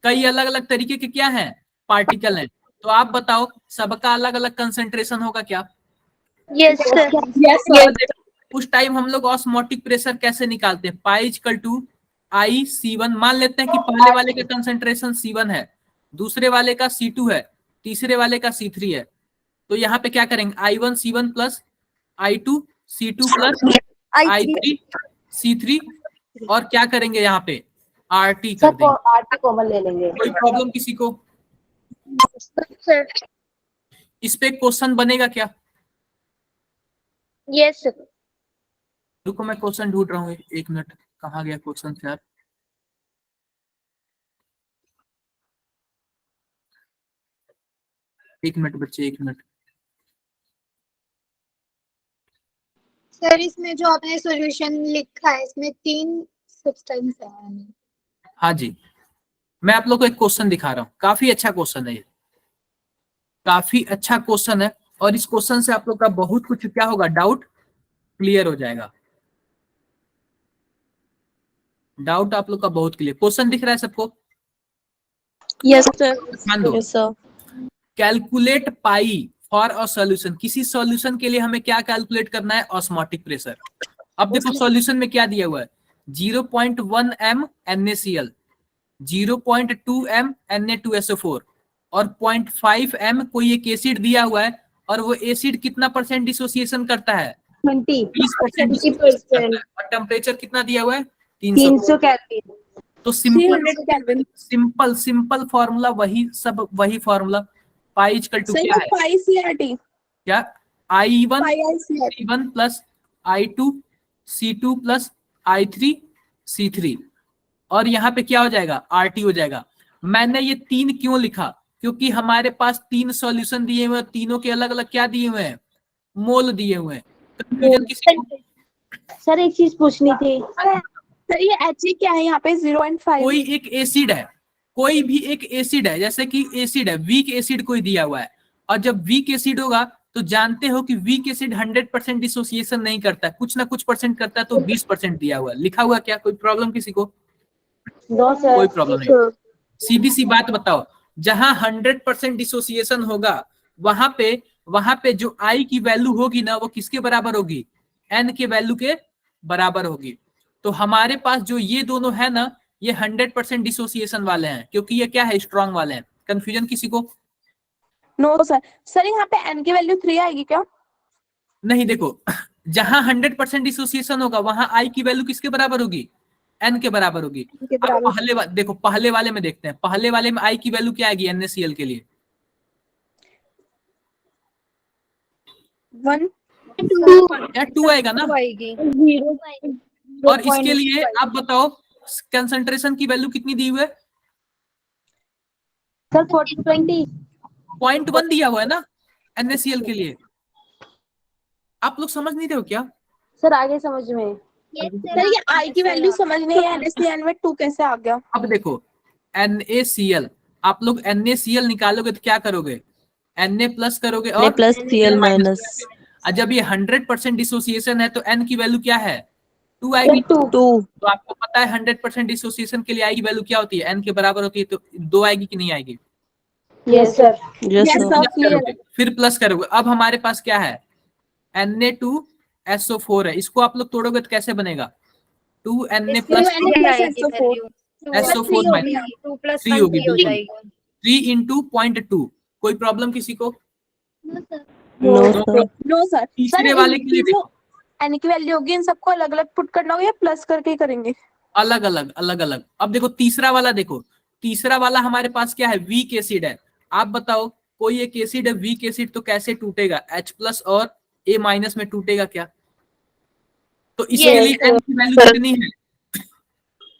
कई अलग अलग तरीके के क्या हैं, पार्टिकल हैं। तो आप बताओ सबका अलग अलग कंसेंट्रेशन होगा क्या? Yes sir. yes उस टाइम हम लोग ऑस्मोटिक प्रेशर कैसे निकालते हैं? Pi equal to i C1। मान लेते हैं कि पहले वाले का कंसेंट्रेशन C1 है, दूसरे वाले का C2 है, तीसरे वाले का C3 है। तो यहाँ पे क्या करेंगे, I1 C1 plus I2 C2 plus I3 C3 और क्या करेंगे यहाँ पे RT कर सर देंगे। आरटी कॉमन ले लेंगे। कोई प्रॉब्लम किसी को? सर इस पे क्वेश्चन बनेगा क्या? Yes sir. रुको मैं क्वेश्चन ढूंढ रहा हूँ, एक मिनट, कहाँ गया क्वेश्चन यार? एक मिनट बच्चे, एक मिनट। सर इसमें जो आपने सॉल्यूशन लिखा है इसमें 3 सब्सटेंस है। हाँ जी, मैं आप लोग को एक क्वेश्चन दिखा रहा हूँ, काफी अच्छा क्वेश्चन है ये, काफी अच्छा क्वेश्चन है। और इस क्वेश्चन से आप लोग का बहुत कुछ क्या होगा, डाउट क्लियर हो जाएगा। डाउट आप लोग का बहुत क्लियर। क्वेश्चन दिख रहा है सबको? yes sir ध्यान दो। yes sir calculate pi for a solution. किसी सॉल्यूशन के लिए हमें क्या कैलकुलेट करना है, ऑस्मोटिक प्रेशर। अब देखो सॉल्यूशन में क्या दिया हुआ है, 0.1 m NaCl, 0.2 m Na2SO4 और 0.5 m कोई एक एसिड दिया हुआ है। और वो एसिड कितना परसेंट डिसोसिएशन करता है, 20% करता है। और टेम्परेचर कितना दिया हुआ है, 300 कैलोरी। तो 300 Kelvin। सिंपल फॉर्मूला वही, सब वही formula. Pi equal to sir क्या वो है, पाई CRT क्या I1 पाई CRT C1 plus I2 C2 plus I3 C3 और यहाँ पे क्या हो जाएगा, RT हो जाएगा। मैंने ये 3 क्यों लिखा, क्योंकि हमारे पास 3 सॉल्यूशन दिए हुए हैं, तीनों के अलग अलग क्या दिए हुए हैं, मोल दिए हुए हैं। कंफ्यूजन किसी को? सर एक चीज पूछनी थी। सर ये HA क्या है यहाँ पे 0.5 कोई एक एसिड है, कोई भी एक एसिड है, जैसे कि एसिड है, वीक एसिड कोई दिया हुआ है। और जब वीक एसिड होगा तो जानते हो कि वीक एसिड 100% डिसोसिएशन नहीं करता, कुछ ना कुछ परसेंट करता है। तो 20% दिया हुआ है, लिखा हुआ क्या, कोई प्रॉब्लम किसी को? No sir. कोई प्रॉब्लम नहीं। सीधी सी बात बताओ, जहां 100% डिसोसिएशन होगा वहां पे जो आई की वैल्यू होगी ना, वो किसके बराबर होगी, एन के वैल्यू के बराबर होगी। तो हमारे पास जो ये दोनों है ना, ये 100% डिसोसिएशन वाले हैं, क्योंकि ये क्या है, स्ट्रांग वाले हैं। कंफ्यूजन किसी को? No sir. सर यहाँ पे N की वैल्यू 3 आएगी क्या? नहीं, देखो जहां 100% डिसोसिएशन होगा वहां आई की वैल्यू किसके बराबर होगी, एन के बराबर होगी। के अब बराबर देखो पहले वाले में देखते हैं, पहले वाले में आई की वैल्यू क्या आएगी NaCl के लिए, 1 क्या 2 आएगा ना। और इसके लिए आप बताओ कंसंट्रेशन की वैल्यू कितनी दी हुई है, सर 40-20। 0.1 दिया हुआ है ना NaCl के लिए। आप लोग समझ नहीं रहे हो क्या? सर आगे समझ में। सर ये I की वैल्यू समझ नहीं है, NaCl में 2 कैसे आ गया? अब देखो NaCl, आप लोग NaCl निकालोगे तो क्या करोगे, Na प्लस करोगे और प्लस Cl माइनस। और जब ये 100% डिसोसिएशन है तो n की वैल्यू क्या है, 2 आएगी। 2 तो आपको पता है 100% डिसोसिएशन के लिए आई की वैल्यू क्या होती है, n के बराबर होती है। तो 2 आएगी कि नहीं आएगी? Yes sir. यस प्लस करोगे, फिर प्लस करोगे। अब हमारे पास क्या है, Na2SO4 है। इसको आप लोग तोड़ोगे तो कैसे बनेगा, 2Na प्लस SO4 माइनस 3 होगी, 3 इंटू 0.2। कोई प्रॉब्लम किसी को? No sir. तीसरे वाले के लिए देखो, N की वैल्यू होगी, इन सबको अलग अलग पुट करना होगा या प्लस करके ही करेंगे? अलग अलग। अब देखो तीसरा वाला, देखो तीसरा वाला हमारे पास क्या है, वीक एसिड है। आप बताओ कोई एक एसिड है वीक एसिड, तो कैसे टूटेगा, H प्लस और A माइनस में टूटेगा क्या? तो इसके लिए N की वैल्यू कितनी है,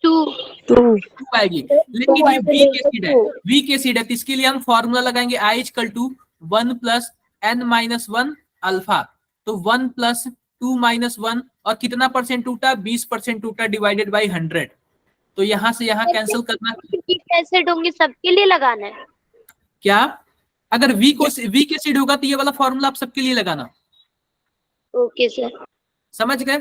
2 आएगी। लेकिन ये वीक एसिड है तो इसके लिए हम फॉर्मूला लगाएंगे I equal to 1 plus N minus 1 alpha. तो 1 प्लस 2 माइनस 1 और कितना परसेंट टूटा, 20% टूटा, डिवाइडेड बाई 100। तो यहाँ से यहाँ कैंसिल करना। एसिड होंगे सबके लिए लगाना है क्या, अगर वीक एसिड होगा तो ये वाला फॉर्मूला आप सबके लिए लगाना। Okay sir. समझ गए?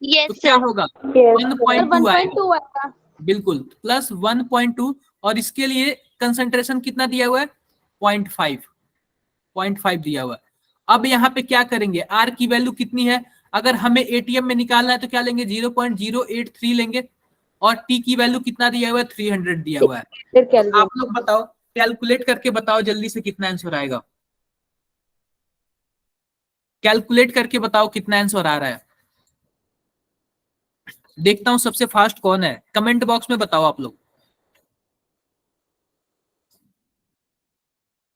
यस तो क्या सर। होगा Yes. 1.2 आएगा, 1.2 आएगा. बिल्कुल प्लस 1.2, और इसके लिए कंसंट्रेशन कितना दिया हुआ है 0.5 दिया हुआ है। अब यहाँ पे क्या करेंगे, आर की वैल्यू कितनी है, अगर हमें एटीएम में निकालना है तो क्या लेंगे 0.083 लेंगे, और टी की वैल्यू कितना दिया हुआ है 300 दिया हुआ है। फिर तो कैलकुलेट. आप लोग बताओ, कैलकुलेट करके बताओ जल्दी से कितना आंसर आएगा, कैलकुलेट करके बताओ कितना आंसर आ रहा है। देखता हूं सबसे फास्ट कौन है, कमेंट बॉक्स में बताओ आप लोग,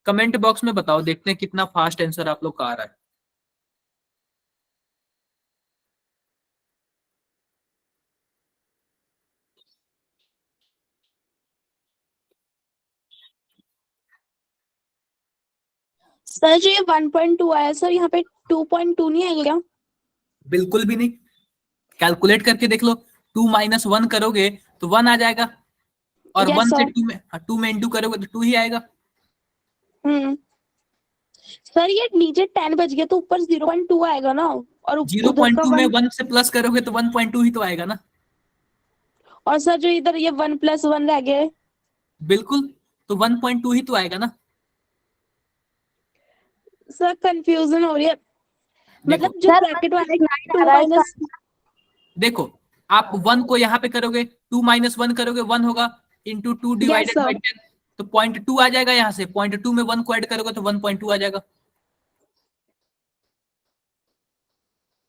कमेंट बॉक्स में बताओ, देखते हैं कितना फास्ट आंसर आप लोग का आ रहा है। सर जो ये 1.2 आया सर, यहाँ पे 2.2 नहीं आएगा क्या? बिल्कुल भी नहीं, कैलकुलेट करके देख लो, 2 - 1 करोगे तो 1 आ जाएगा, और Yes, 1 से sir. 2 में इंटू करोगे तो 2 ही आएगा। सर ये नीचे 10 बज गया तो ऊपर 0.2 आएगा ना, और उधर का 0.2 में 1. 1 से प्लस करोगे तो 1.2 ही तो आएगा ना। और सर जो इधर ये 1 + 1 रह गया है, बिल्कुल, तो 1.2 ही तो आएगा ना। सर कंफ्यूजन हो रही है, देखो मतलब जो सर, ब्रैकेट वाला है 9 आ 2 रहा है माइनस. देखो, आप 1 को यहाँ पे करोगे, 2 - 1 करोगे 1 होगा, इंटू 2 डिवाइडेड sir. बाई 10, तो 0.2 आ जाएगा। यहाँ से 0.2 में 1 को ऐड करोगे तो 1.2 आ जाएगा।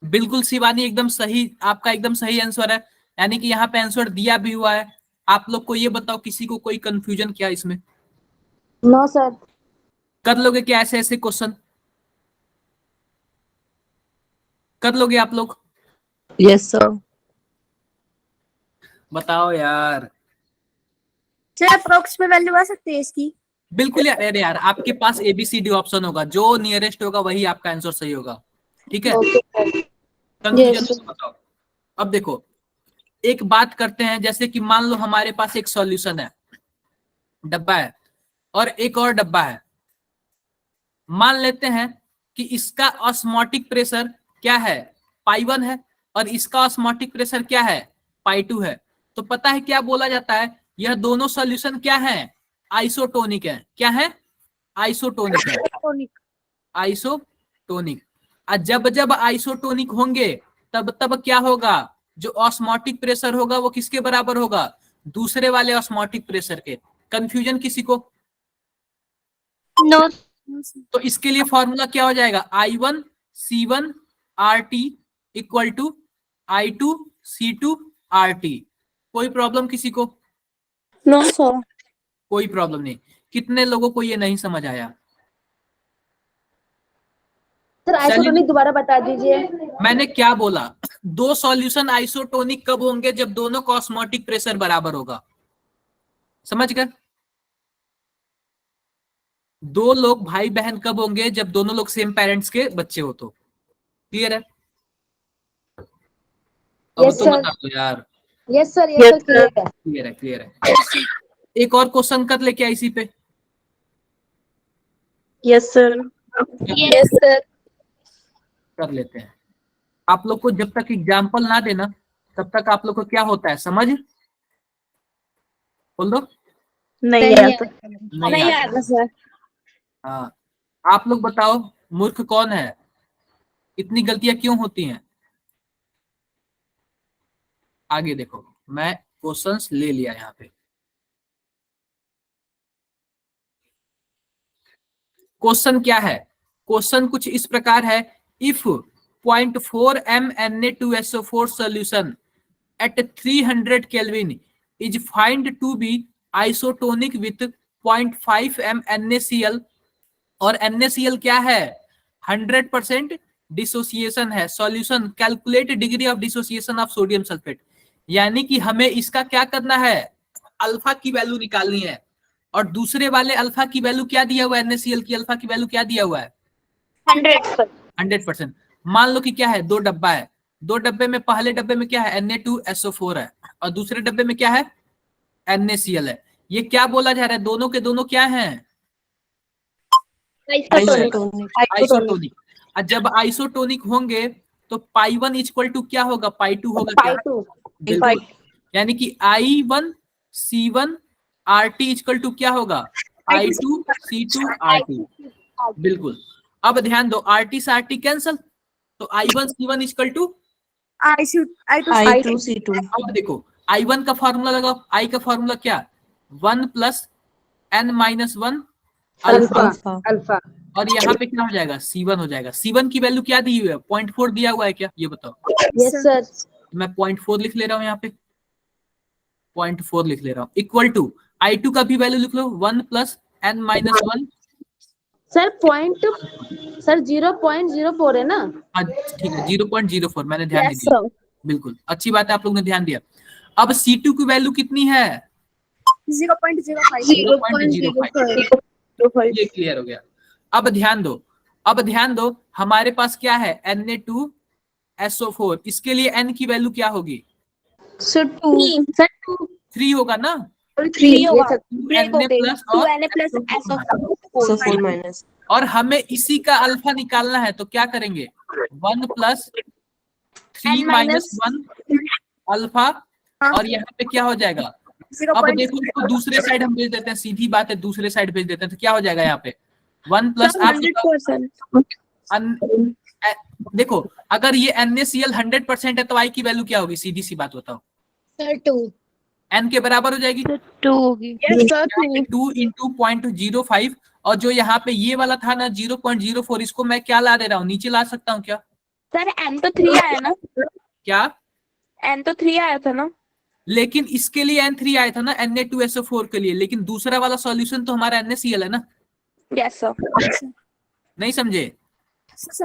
बिल्कुल शिवानी, एकदम सही, आपका एकदम सही आंसर है, यानी कि यहाँ पे आंसर दिया भी हुआ है। आप लोग को ये बताओ, किसी को कोई कंफ्यूजन क्या इसमें, नो सर. कर लोगे क्या ऐसे ऐसे क्वेश्चन, कर लोगे आप लोग? Yes sir. बताओ यार। सर अप्रोक्स में वैल्यू आ सकती है इसकी? बिल्कुल यार, अरे यार आपके पास ABCD ऑप्शन होगा, जो नियरेस्ट होगा वही आपका आंसर सही होगा, ठीक है। Okay sir. Confusion Yes. मत बताओ। अब देखो, एक बात करते हैं, जैसे कि मान लो हमारे पास एक सॉल्यूशन है, डब्बा है, और एक और डब्बा है। मान लेते हैं कि इसका ऑस्मोटिक प्रेशर क्या है, π1 है, और इसका ऑस्मोटिक प्रेशर क्या है, π2 है। तो पता है क्या बोला जाता है, यह दोनों सॉल्यूशन क्या है, आइसोटोनिक है। क्या है, आइसोटोनिक है, आइसोटोनिक। जब जब आइसोटोनिक होंगे तब तब क्या होगा, जो ऑस्मोटिक प्रेशर होगा वो किसके बराबर होगा, दूसरे वाले ऑस्मोटिक प्रेशर के। कंफ्यूजन किसी को? नो। तो इसके लिए फॉर्मूला क्या हो जाएगा, I1 C1 RT equal to I2 C2 RT। कोई प्रॉब्लम किसी को? No sir. कोई प्रॉब्लम नहीं। कितने लोगों को ये नहीं समझ आया? सर आइसोटोनिक दोबारा बता दीजिए. मैंने क्या बोला, दो सॉल्यूशन आइसोटोनिक कब होंगे, जब दोनों का ऑस्मोटिक प्रेशर बराबर होगा। समझ गए? दो लोग भाई बहन कब होंगे, जब दोनों लोग सेम पेरेंट्स के बच्चे हो तो। क्लियर है? अब Yes, तो sir. बता दो यार। Yes sir. Yes sir. Clear है. क्लियर है, क्लियर है। एक और क्वेश्चन कर ले क्या इसी पे? Yes sir. Yes sir. कर लेते हैं। आप लोग को जब तक एग्जाम्पल ना देना तब तक आप लोग को क्या होता है, समझ? बोल दो। नहीं आता। नहीं आता सर. हाँ, आप लोग बताओ, मूर्ख कौन है, इतनी गलतियां क्यों होती हैं? आगे देखो, मैं क्वेश्चंस ले लिया यहाँ पे। क्वेश्चन क्या है, क्वेश्चन कुछ इस प्रकार है, if 0.4 mNa2SO4 solution at 300 Kelvin is found to be isotonic with 0.5 mNaCl, और NaCl क्या है, 100% डिसोसिएशन है। Solution, calculate degree of dissociation of sodium sulphate. यानी कि हमें इसका क्या करना है, अल्फा की वैल्यू निकालनी है, और दूसरे वाले अल्फा की वैल्यू क्या दिया हुआ है, NaCl की अल्फा की वैल्यू क्या दिया हुआ है, 100%। मान लो कि क्या है, दो डब्बा है, दो डब्बे में पहले डब्बे में क्या है, Na2SO4 है, और दूसरे डब्बे में क्या है, NaCl है। ये क्या बोला जा रहा है, दोनों के दोनों क्या हैं, आइसोटोनिक। और जब आइसोटोनिक होंगे तो पाई 1 इक्वल टू क्या होगा, पाई 2 होगा क्या? Pi 2. बिल्कुल, यानी कि I1 C1 RT equal to क्या होगा, I2 C2 RT। बिल्कुल, अब ध्यान दो, RT से RT कैंसल, तो I1 C1 equal to I2 C2। अब देखो I1 का फॉर्मूला लगाओ, I का फॉर्मूला क्या, 1 plus n minus 1 alpha, Alpha. Alpha. और यहाँ पे क्या हो जाएगा, C1 हो जाएगा। C1 की वैल्यू क्या दी हुई है, 0.4 दिया हुआ है क्या, ये बताओ। Yes, sir. मैं 0.4 लिख ले रहा हूँ यहाँ पे, 0.4 लिख ले रहा हूँ, इक्वल टू I2 का भी वैल्यू लिख लो, 1 plus n minus 1। Sir, sir 0.04 है ना? हाँ ठीक है, 0.04 मैंने ध्यान नहीं दिया, बिल्कुल अच्छी बात है, आप लोगों ने ध्यान दिया। अब C2 की वैल्यू कितनी है, 0.05, ये क्लियर हो गया। अब ध्यान दो, अब ध्यान दो, हमारे पास क्या है, Na2SO4, इसके लिए n की वैल्यू क्या होगी, सर 2 3 होगा ना, 3 होगा, 2Na प्लस और 2Na प्लस SO4 माइनस, और हमें इसी का अल्फा निकालना है, तो क्या करेंगे, 1 प्लस 3 माइनस 1 अल्फा, और यहाँ पे क्या हो जाएगा, अब देखो इसको दूसरे साइड हम भेज देते हैं, सीधी बात है, दूसरे साइड भेज देते हैं, तो क्या हो जाएगा यहाँ पे 1 प्लस, आप 100%। देखो अगर ये NaCl 100% है तो I की वैल्यू क्या होगी, सीधी सी बात बताओ, सर 2। n के बराबर हो जाएगी 2 होगी। 2 इंटू 0.05, और जो यहाँ पे ये वाला था ना 0.04, इसको मैं क्या ला दे रहा हूँ, नीचे ला सकता हूँ क्या, सर n तो 3 आया ना, क्या, n तो 3 आया था ना, लेकिन इसके लिए N3 आया था ना, Na2SO4 के लिए, लेकिन दूसरा वाला सॉल्यूशन तो हमारा NaCl है ना, यस सर, नहीं समझे,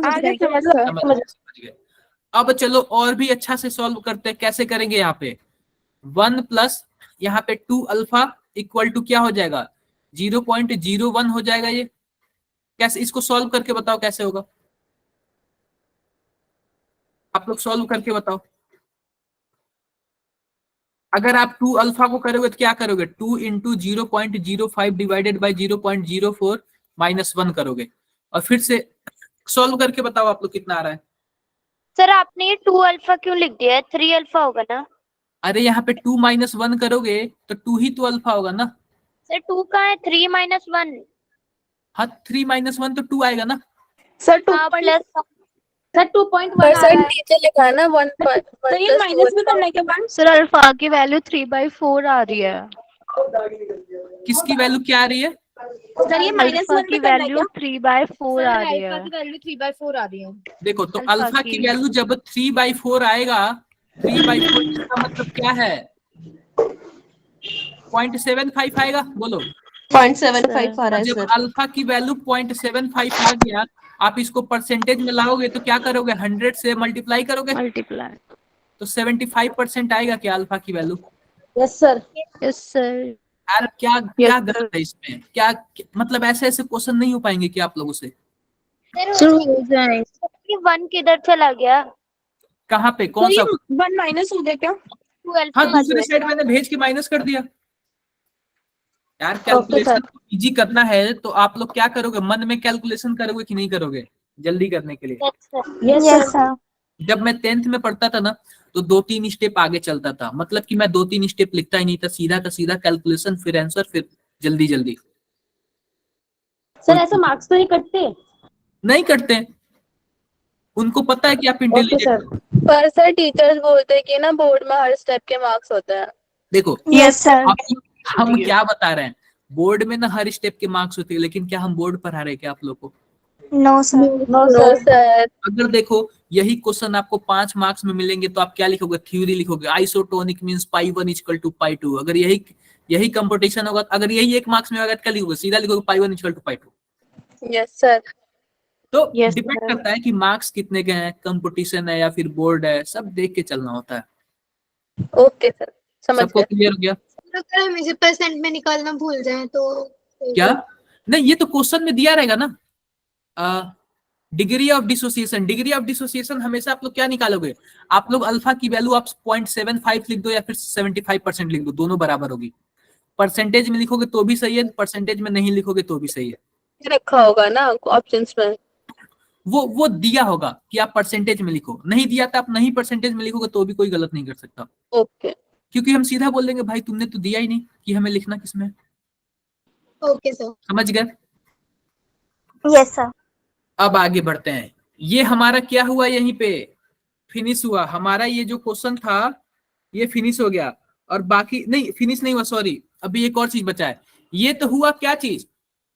आगे समझ समझ गए। अब चलो और भी अच्छा से सॉल्व करते हैं, कैसे करेंगे, यहाँ पे 1 प्लस यहाँ पे 2 अल्फा इक्वल टू क्या हो जाएगा, 0.01 हो जाएगा। ये कैसे, इसको सॉल्व करके बताओ कैसे होगा, आप लोग सॉल्व करके बताओ। अगर आप 2 अल्फा को करोगे तो क्या करोगे, 2 इंटू 0.05 डिवाइडेड बाई 0.04 माइनस 1 करोगे, और फिर से सॉल्व करके बताओ आप लोग कितना आ रहा है। सर आपने ये 2 अल्फा क्यों लिख दिया है, 3 अल्फा होगा ना। अरे यहाँ पे 2 माइनस 1 करोगे तो 2 ही तो अल्फा होगा ना। सर 2 कहाँ है, 3 माइनस 1। हाँ 3 माइनस 1 तो 2 आएगा ना। सर 2 प्लस सर 2.1 सर नीचे लिखा है ना 1 तो ये माइनस भी करने के बाद सर अल्फा की वैल्यू 3/4 आ रही है। किसकी वैल्यू क्या आ रही है, सर ये माइनस अल्फा 1 की वैल्यू 3/4 आ रही है। वैल्यू 3/4 आ रही है। देखो तो अल्फा अल्फा की। की वैल्यू जब 3/4 आएगा, 3/4 इसका मतलब क्या है, 0.75 आएगा, बोलो 0.75 आ रहा है जब सर। अल्फा की वैल्यू 0.75 आ गया, आप इसको परसेंटेज में लाओगे तो क्या करोगे, 100 से मल्टीप्लाई करोगे मल्टीप्लाई। तो 75% आएगा क्या अल्फा की value. Yes sir. Yes sir. यार क्या क्या गलत है इसमें, मतलब ऐसे ऐसे क्वेश्चन नहीं हो पाएंगे क्या आप लोगों से, सर हो जाए। ये 1 किधर चला गया, कहाँ पे कौन सा, 1 माइनस हो गया क्या, 2 अल्फा हाँ दूसरे साइड मैंने भेज के माइनस कर दिया। यार कैलकुलेशन इजी करना है तो आप लोग क्या करोगे, मन में कैलकुलेशन करोगे कि नहीं करोगे, जल्दी करने के लिए। Yes sir. जब मैं 10th में पढ़ता था ना तो 2-3 स्टेप आगे चलता था, मतलब कि मैं 2-3 स्टेप लिखता ही नहीं था, सीधा का सीधा कैलकुलेशन फिर आंसर फिर जल्दी जल्दी। सर ऐसे मार्क्स तो नहीं कटते। नहीं करते, उनको पता है कि आप ओके इंटेलिजेंट सर। हो। पर सर टीचर्स बोलते हैं कि ना बोर्ड में हर स्टेप के मार्क्स होते हैं। देखो यस सर। हम क्या बता रहे हैं, बोर्ड में ना हर स्टेप के मार्क्स होते हैं, लेकिन क्या हम बोर्ड पढ़ा रहे हैं क्या आप लोग को, no sir. No no sir. Sir. अगर देखो यही क्वेश्चन आपको 5 मार्क्स में मिलेंगे तो आप क्या लिखोगे, थ्योरी लिखोगे, isotonic means pi 1 equal to pi 2। अगर यही कंपटीशन होगा, अगर यही 1 मार्क्स में होगा तो क्या लिखोगे, सीधा लिखोगे pi 1 equal to pi 2। Yes sir. तो Yes, डिपेंड sir. करता है कि मार्क्स कितने के हैं, कंपटीशन है या फिर बोर्ड है, सब देख के चलना होता है। ओके सर समझ सबको गए। क्लियर हो गया अगर हम इसे परसेंट में निकालना भूल जाए तो क्या, नहीं ये तो क्वेश्चन में दिया रहेगा ना, degree of dissociation. Degree of dissociation हमेशा आप लोग क्या निकालोगे, आप लोग अल्फा की वैल्यू आप 0.75 लिख दो या फिर 75% लिख दो, दोनों बराबर होगी। परसेंटेज में लिखोगे तो भी सही है, परसेंटेज में नहीं लिखोगे तो भी सही है। रखा होगा ना ऑप्शंस में। वो दिया होगा कि आप परसेंटेज में लिखो, नहीं दिया तो आप नहीं परसेंटेज में लिखोगे तो भी कोई गलत नहीं कर सकता, ओके क्योंकि हम सीधा बोल देंगे भाई तुमने तो दिया ही नहीं कि हमें लिखना किसमें। Okay sir. समझ गए? Yes sir. अब आगे बढ़ते हैं। ये हमारा क्या हुआ, यहीं पे फिनिश हुआ हमारा, ये जो क्वेश्चन था ये फिनिश हो गया, और बाकी नहीं फिनिश नहीं हुआ, सॉरी, अभी एक और चीज बचा है। ये तो हुआ क्या चीज,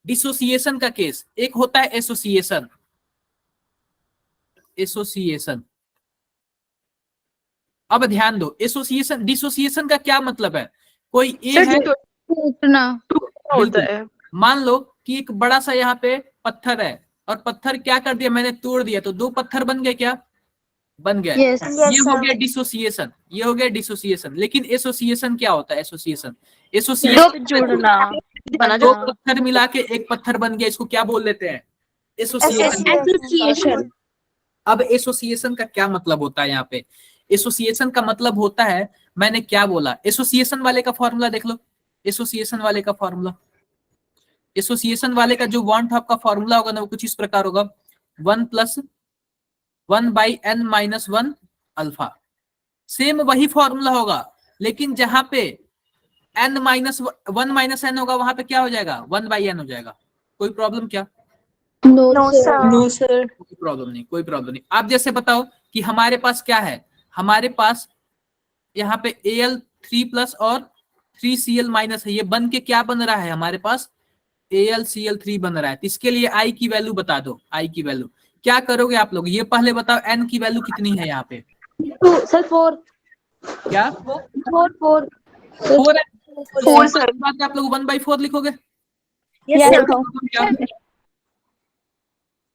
डिसोसिएशन का केस। एक होता है एसोसिएशन, एसोसिएशन। अब ध्यान दो, एसोसिएशन डिसोसिएशन का क्या मतलब है, कोई ए है टूटना होता है, मान लो कि एक बड़ा सा यहाँ पे पत्थर है और पत्थर क्या कर दिया मैंने, तोड़ दिया, तो दो पत्थर बन गए, क्या बन गया? Yes. ये हो गया डिसोसिएशन, ये हो गया डिसोसिएशन। लेकिन एसोसिएशन क्या होता है? एसोसिएशन, एसोसिएशन जुड़ना, दो पत्थर मिला के एक पत्थर बन गया, इसको क्या बोल लेते हैं? एसोसिएशन। एसोसिएशन। अब एसोसिएशन का क्या मतलब होता है यहाँ पे? एसोसिएशन का मतलब होता है, मैंने क्या बोला, एसोसिएशन वाले का फॉर्मूला देख लो, एसोसिएशन वाले का फॉर्मूला, एसोसिएशन वाले का जो वॉन टॉप का फॉर्मूला होगा ना, वो कुछ इस प्रकार होगा, 1 + 1/n - 1 अल्फा। सेम वही फॉर्मूला होगा, लेकिन जहां पे n - 1 - n होगा वहां पे क्या हो जाएगा, 1/n हो जाएगा। कोई प्रॉब्लम क्या? No sir. कोई प्रॉब्लम नहीं, कोई प्रॉब्लम नहीं। आप जैसे बताओ कि हमारे पास क्या है, हमारे पास यहाँ पे Al3+ और 3Cl- है, ये बन के क्या बन रहा है हमारे पास, AlCl3 बन रहा है। तो इसके लिए I की वैल्यू बता दो, I की वैल्यू क्या करोगे आप लोग, ये पहले बताओ n की वैल्यू कितनी है यहाँ पे? सर 4 क्या 4 4 है? 4 सर, बात आप लोग 1/4 लिखोगे? क्या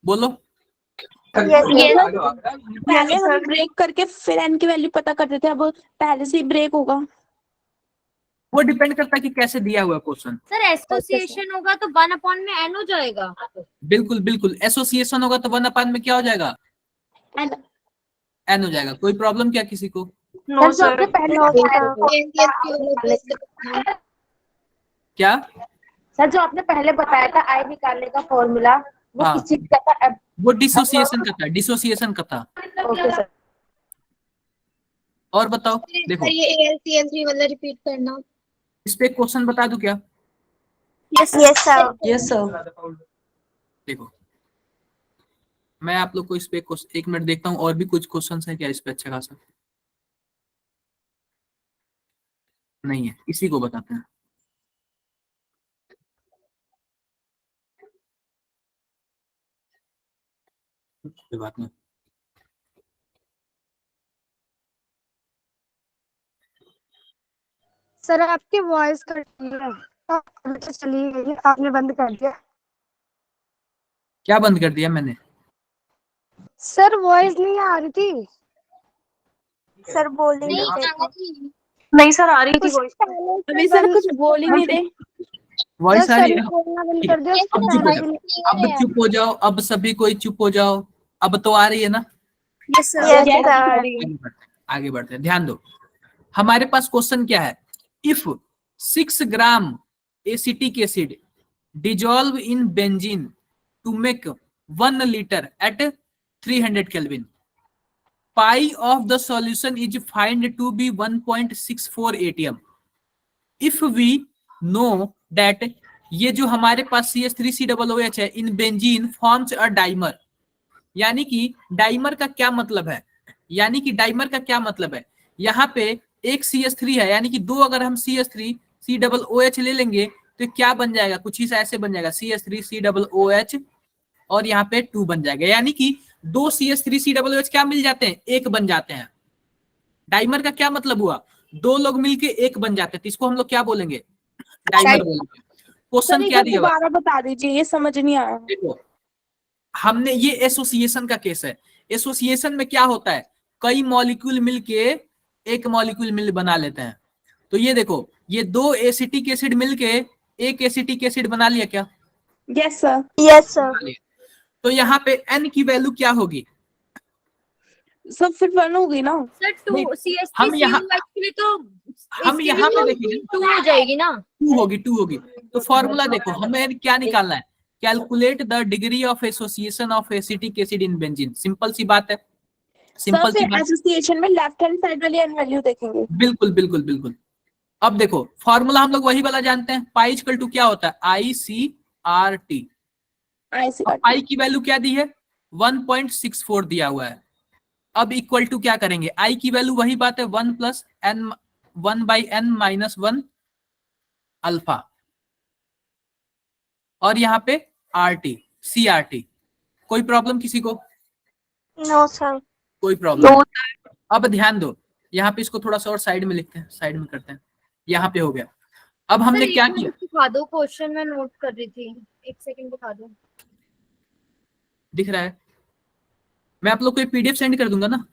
बोलो? पहले हम ब्रेक करके फिर एन की वैल्यू पता करते थे, अब पहले से ही ब्रेक होगा। वो डिपेंड करता है कि कैसे दिया हुआ क्वेश्चन। सर एसोसिएशन होगा तो 1/n हो जाएगा। बिल्कुल बिल्कुल, एसोसिएशन होगा तो 1/n में क्या हो जाएगा, n हो जाएगा। कोई प्रॉब्लम क्या किसी को? No sir. क्या सर जो आपने पहले बताया था आई निकालने का फॉर्मूला, वो हाँ। किस चीज का था? वो डिसोसिएशन का था, डिसोसिएशन का था। Okay sir. और बताओ, देखो ये AlCl3 वाला रिपीट करना। इस पे क्वेश्चन बता दूं क्या? Yes sir. देखो मैं आप लोग को इस पे एक मिनट देखता हूँ, और भी कुछ क्वेश्चन है क्या इस पे अच्छा खासा? नहीं है, इसी को बताते हैं। कोई बात नहीं। सर आपकी वॉइस कट चली गई, आपने बंद कर दिया। क्या बंद कर दिया मैंने? सर वॉइस नहीं आ रही थी। सर बोल रही नहीं सर, आ रही थी वॉइस। अभी सर कुछ बोल ही नहीं रहे। वॉइस आ रही है? बोलना बंद कर दिया। अब चुप हो जाओ, अब चुप हो जाओ, अब सभी कोई चुप हो जाओ। अब तो आ रही है ना? Yes sir. आगे बढ़ते हैं, ध्यान दो। हमारे पास क्वेश्चन क्या है, if 6 gram acetic acid dissolve in benzene to make 1 liter at 300 Kelvin, pi of the solution is find to be 1.64 atm. If we know that ये जो हमारे पास CH3COOH है in benzene forms a dimer, यानी कि dimer का क्या मतलब है, यानी कि डाइमर का क्या मतलब है, यहाँ पे एक CH3 है, यानी कि दो अगर हम CH3COOH ले लेंगे तो क्या बन जाएगा, कुछ ही ऐसे बन जाएगा, CH3COOH और यहाँ पे 2 बन जाएगा, यानी कि दो CH3COOH क्या मिल जाते हैं, एक बन जाते हैं। डाइमर का क्या मतलब हुआ, दो लोग मिलके एक बन जाते हैं, तो इसको हम लोग क्या बोलेंगे, डाइमर बोलेंगे। क्वेश्चन क्या दिया हुआ है? दोबारा बता दीजिए, ये समझ नहीं आया। देखो हमने ये एसोसिएशन का केस है। एसोसिएशन में क्या होता है, कई मॉलिक्यूल मिलके एक मॉलिक्यूल मिल बना लेते हैं। तो ये देखो, ये दो एसिटिक एसिड मिलके एक एसिटिक एसिड बना लिया क्या? Yes sir. Yes sir. तो यहाँ पे n की वैल्यू क्या होगी? सब फिर 1 हो गई ना। सर 2 हम यहाँ CH3COOH तो हम इसके यहाँ लिए पे देखेंगे 2 हो जाएगी ना। 2 होगी। तो फॉर्मूला देखो, हमें क्या निकालना है, calculate the degree of association of acetic acid in benzene. Simple सी बात है, सर सिंपल सी फिर बात। एसोसिएशन में लेफ्ट हैंड साइड वाली एन वैल्यू देखेंगे। बिल्कुल बिल्कुल बिल्कुल। अब देखो फॉर्मूला हम लोग वही वाला जानते हैं, पाई इक्वल टू क्या होता है, ICRT। पाई की वैल्यू क्या दी है, 1.64 दिया हुआ है। अब इक्वल टू क्या करेंगे, आई की वैल्यू वही बात है 1 + n 1/n - 1 अल्फा, और यहाँ पे RT CRT। कोई प्रॉब्लम किसी को? No sir. कोई प्रॉब्लम। अब ध्यान दो, यहाँ पे इसको थोड़ा सा और साइड में लिखते हैं, साइड में करते हैं। यहाँ पे हो गया। अब हमने क्या किया, दिखा दो, क्वेश्चन में नोट कर रही थी, एक सेकंड दिखा दो। दिख रहा है? मैं आप लोग को PDF सेंड कर दूंगा ना।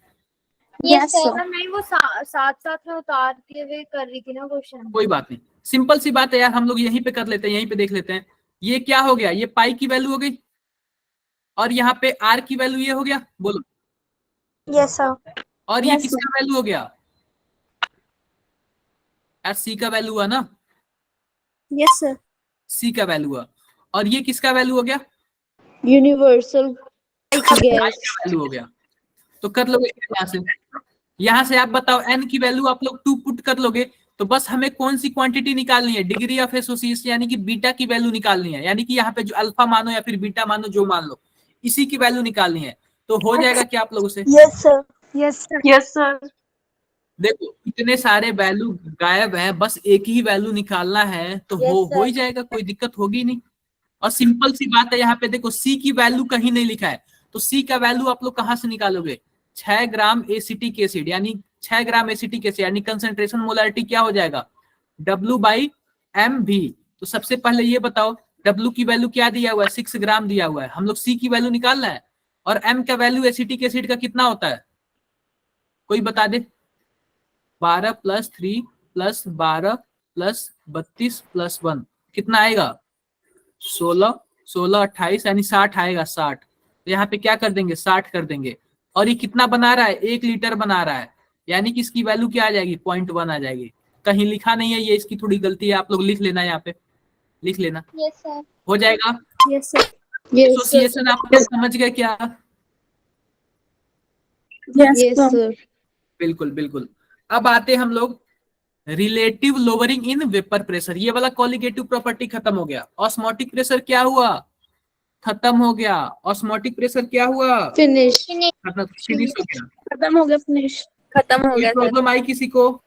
Yes sir. और मैं वो साथ साथ में उतारते हुए कर रही थी ना क्वेश्चन। कोई बात नहीं, सिंपल सी बात है यार, हम लोग यहीं पे कर लेते हैं, यहीं पे देख लेते हैं। ये क्या हो गया, ये पाई की वैल्यू हो गई, और यहाँ पे R की वैल्यू ये हो गया, बोलो। Yes sir. और ये किसका वैल्यू हो गया यार, C का वैल्यू हुआ ना, यस सर। C का वैल्यू हुआ। और ये किसका वैल्यू हो गया, यूनिवर्सल I का वैल्यू हो गया। तो कर लोगे यहाँ से आप बताओ n की वैल्यू आप लोग 2 पुट कर लोगे, तो बस हमें कौन सी क्वांटिटी निकालनी है, डिग्री ऑफ एसोसिएशन यानी कि बीटा की वैल्यू निकालनी है, यानी कि यहाँ पे जो अल्फा मानो या फिर बीटा मानो, जो मान लो, इसी की वैल्यू निकालनी है। तो हो जाएगा क्या आप लोगों से? Yes sir. Yes sir. Yes sir. देखो इतने सारे वैल्यू गायब है, बस एक ही वैल्यू निकालना है, तो हो ही जाएगा, कोई दिक्कत होगी नहीं। और सिंपल सी बात है, यहाँ पे देखो C की वैल्यू कहीं नहीं लिखा है, तो C का वैल्यू आप लोग कहाँ से निकालोगे, 6 ग्राम एसिटिक एसिड, यानी 6 ग्राम एसिटिक एसिड यानी कंसंट्रेशन मोलारिटी क्या हो जाएगा, W/mV। तो सबसे पहले ये बताओ W की वैल्यू क्या दिया हुआ है, 6 ग्राम दिया हुआ है, हम लोग C की वैल्यू निकालना है। और M का वैल्यू एसिटिक एसिड का कितना होता है, कोई बता दे? 12 + 3 + 12 + 32 + 1 कितना आएगा, 16 16 28 यानी 60 आएगा, 60। तो यहाँ पे क्या कर देंगे, 60 कर देंगे। और ये कितना बना रहा है, 1 लीटर बना रहा है, यानी कि इसकी वैल्यू क्या आ जाएगी, 0.1 आ जाएगी। कहीं लिखा नहीं है, ये इसकी थोड़ी गलती है, आप लोग लिख लेना, यहाँ पे लिख लेना। Yes sir. हो जाएगा। Yes sir. एसोसिएशन आप लोग समझ गए क्या? Yes sir. बिल्कुल बिल्कुल। अब आते हम लोग relative lowering in vapour pressure. ये वाला कॉलिगेटिव प्रॉपर्टी खत्म हो गया। ऑस्मोटिक प्रेशर क्या हुआ, खत्म हो गया। ऑस्मोटिक प्रेशर क्या हुआ, फिनिश खत्म, फिनिश हो गया, खत्म हो गया, फिनिश खत्म हो कोई गया। प्रॉब्लम आई किसी को?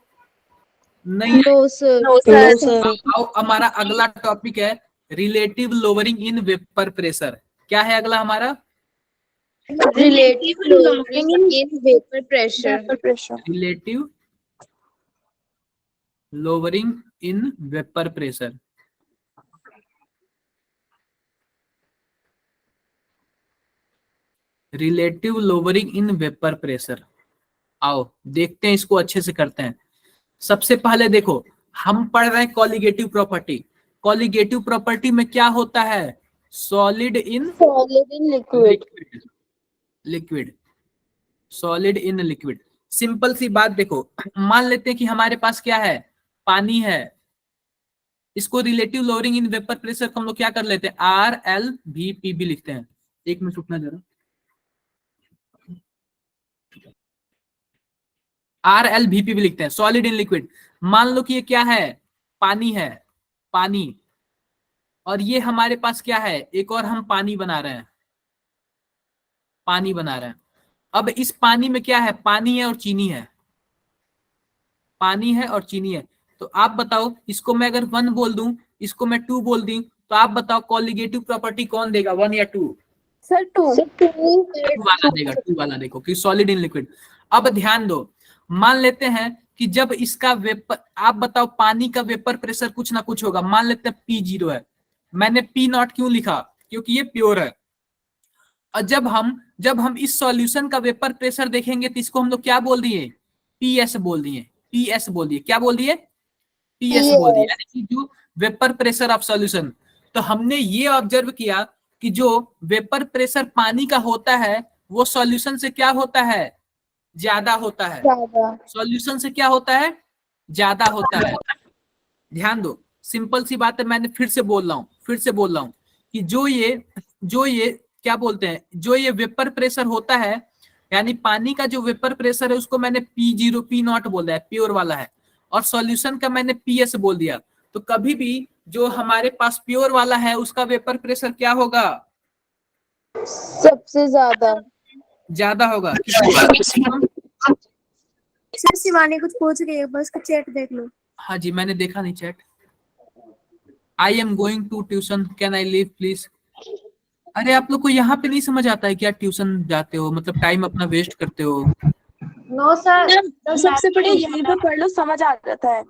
नहीं। No sir. No sir. आओ हमारा अगला टॉपिक है relative lowering in vapour pressure. क्या है अगला हमारा, relative lowering in vapour pressure. Relative lowering in vapour pressure. Relative lowering in vapour pressure, आओ देखते हैं, इसको अच्छे से करते हैं। सबसे पहले देखो, हम पढ़ रहे हैं कॉलिगेटिव प्रॉपर्टी। कॉलिगेटिव प्रॉपर्टी में क्या होता है, solid in liquid. Liquid, solid in liquid. Simple सी बात देखो, मान लेते हैं कि हमारे पास क्या है, पानी है। इसको relative lowering in vapour pressure को हम लोग क्या कर लेते हैं, RLVPB लिखते हैं। एक मिनट रुकना जरा, RLVPB लिखते हैं, सॉलिड इन लिक्विड। मान लो कि ये क्या है, पानी है, पानी, और ये हमारे पास क्या है, एक और हम पानी बना रहे हैं, पानी बना रहे हैं। अब इस पानी में क्या है, पानी है और चीनी है, पानी है और चीनी है। तो आप बताओ, इसको मैं अगर 1 बोल दूं, इसको मैं 2 बोल दूं, तो आप बताओ कॉलिगेटिव प्रॉपर्टी कौन देगा, 1 या 2? सर 2 वाला देगा, 2 वाला। देखो कि सॉलिड इन लिक्विड। अब ध्यान दो, मान लेते हैं कि जब इसका वेपर, आप बताओ पानी का वेपर प्रेशर कुछ ना कुछ होगा, मान लेते हैं P0 है। मैंने P0 क्यों लिखा, क्योंकि ये प्योर है। और जब हम इस सॉल्यूशन का वेपर प्रेशर देखेंगे तो इसको हम लोग क्या बोल दिए, PS बोल दिए, PS बोल दिए, क्या बोल दिए, PS बोल दिए, यानी कि जो वेपर प्रेशर ऑफ सॉल्यूशन। तो हमने ये ऑब्जर्व किया कि जो वेपर प्रेशर पानी का होता है वो सॉल्यूशन से क्या होता है, ज्यादा होता है। सॉल्यूशन से क्या होता है, ज्यादा होता है। ध्यान दो, सिंपल सी बात है, मैंने फिर से बोल रहा हूं, कि जो ये क्या बोलते हैं, जो ये वेपर प्रेशर होता है, यानी पानी का जो वेपर प्रेशर है उसको मैंने P0 P0 बोल दिया, प्योर वाला है, और सॉल्यूशन का मैंने PS बोल दिया। तो कभी भी जो हमारे पास प्योर वाला है उसका वेपर प्रेशर क्या होगा, सबसे ज्यादा होगा। सर शिवानी कुछ पूछ रही है, बस का चैट देख लो। हाँ जी, मैंने देखा नहीं chat. I am going to tuition, can I leave please. अरे आप लोग को यहाँ पे नहीं समझ आता है क्या, ट्यूशन जाते हो मतलब टाइम अपना वेस्ट करते हो। नो सर, सबसे पहले यहीं पे पढ़ लो, समझ आ जाता है।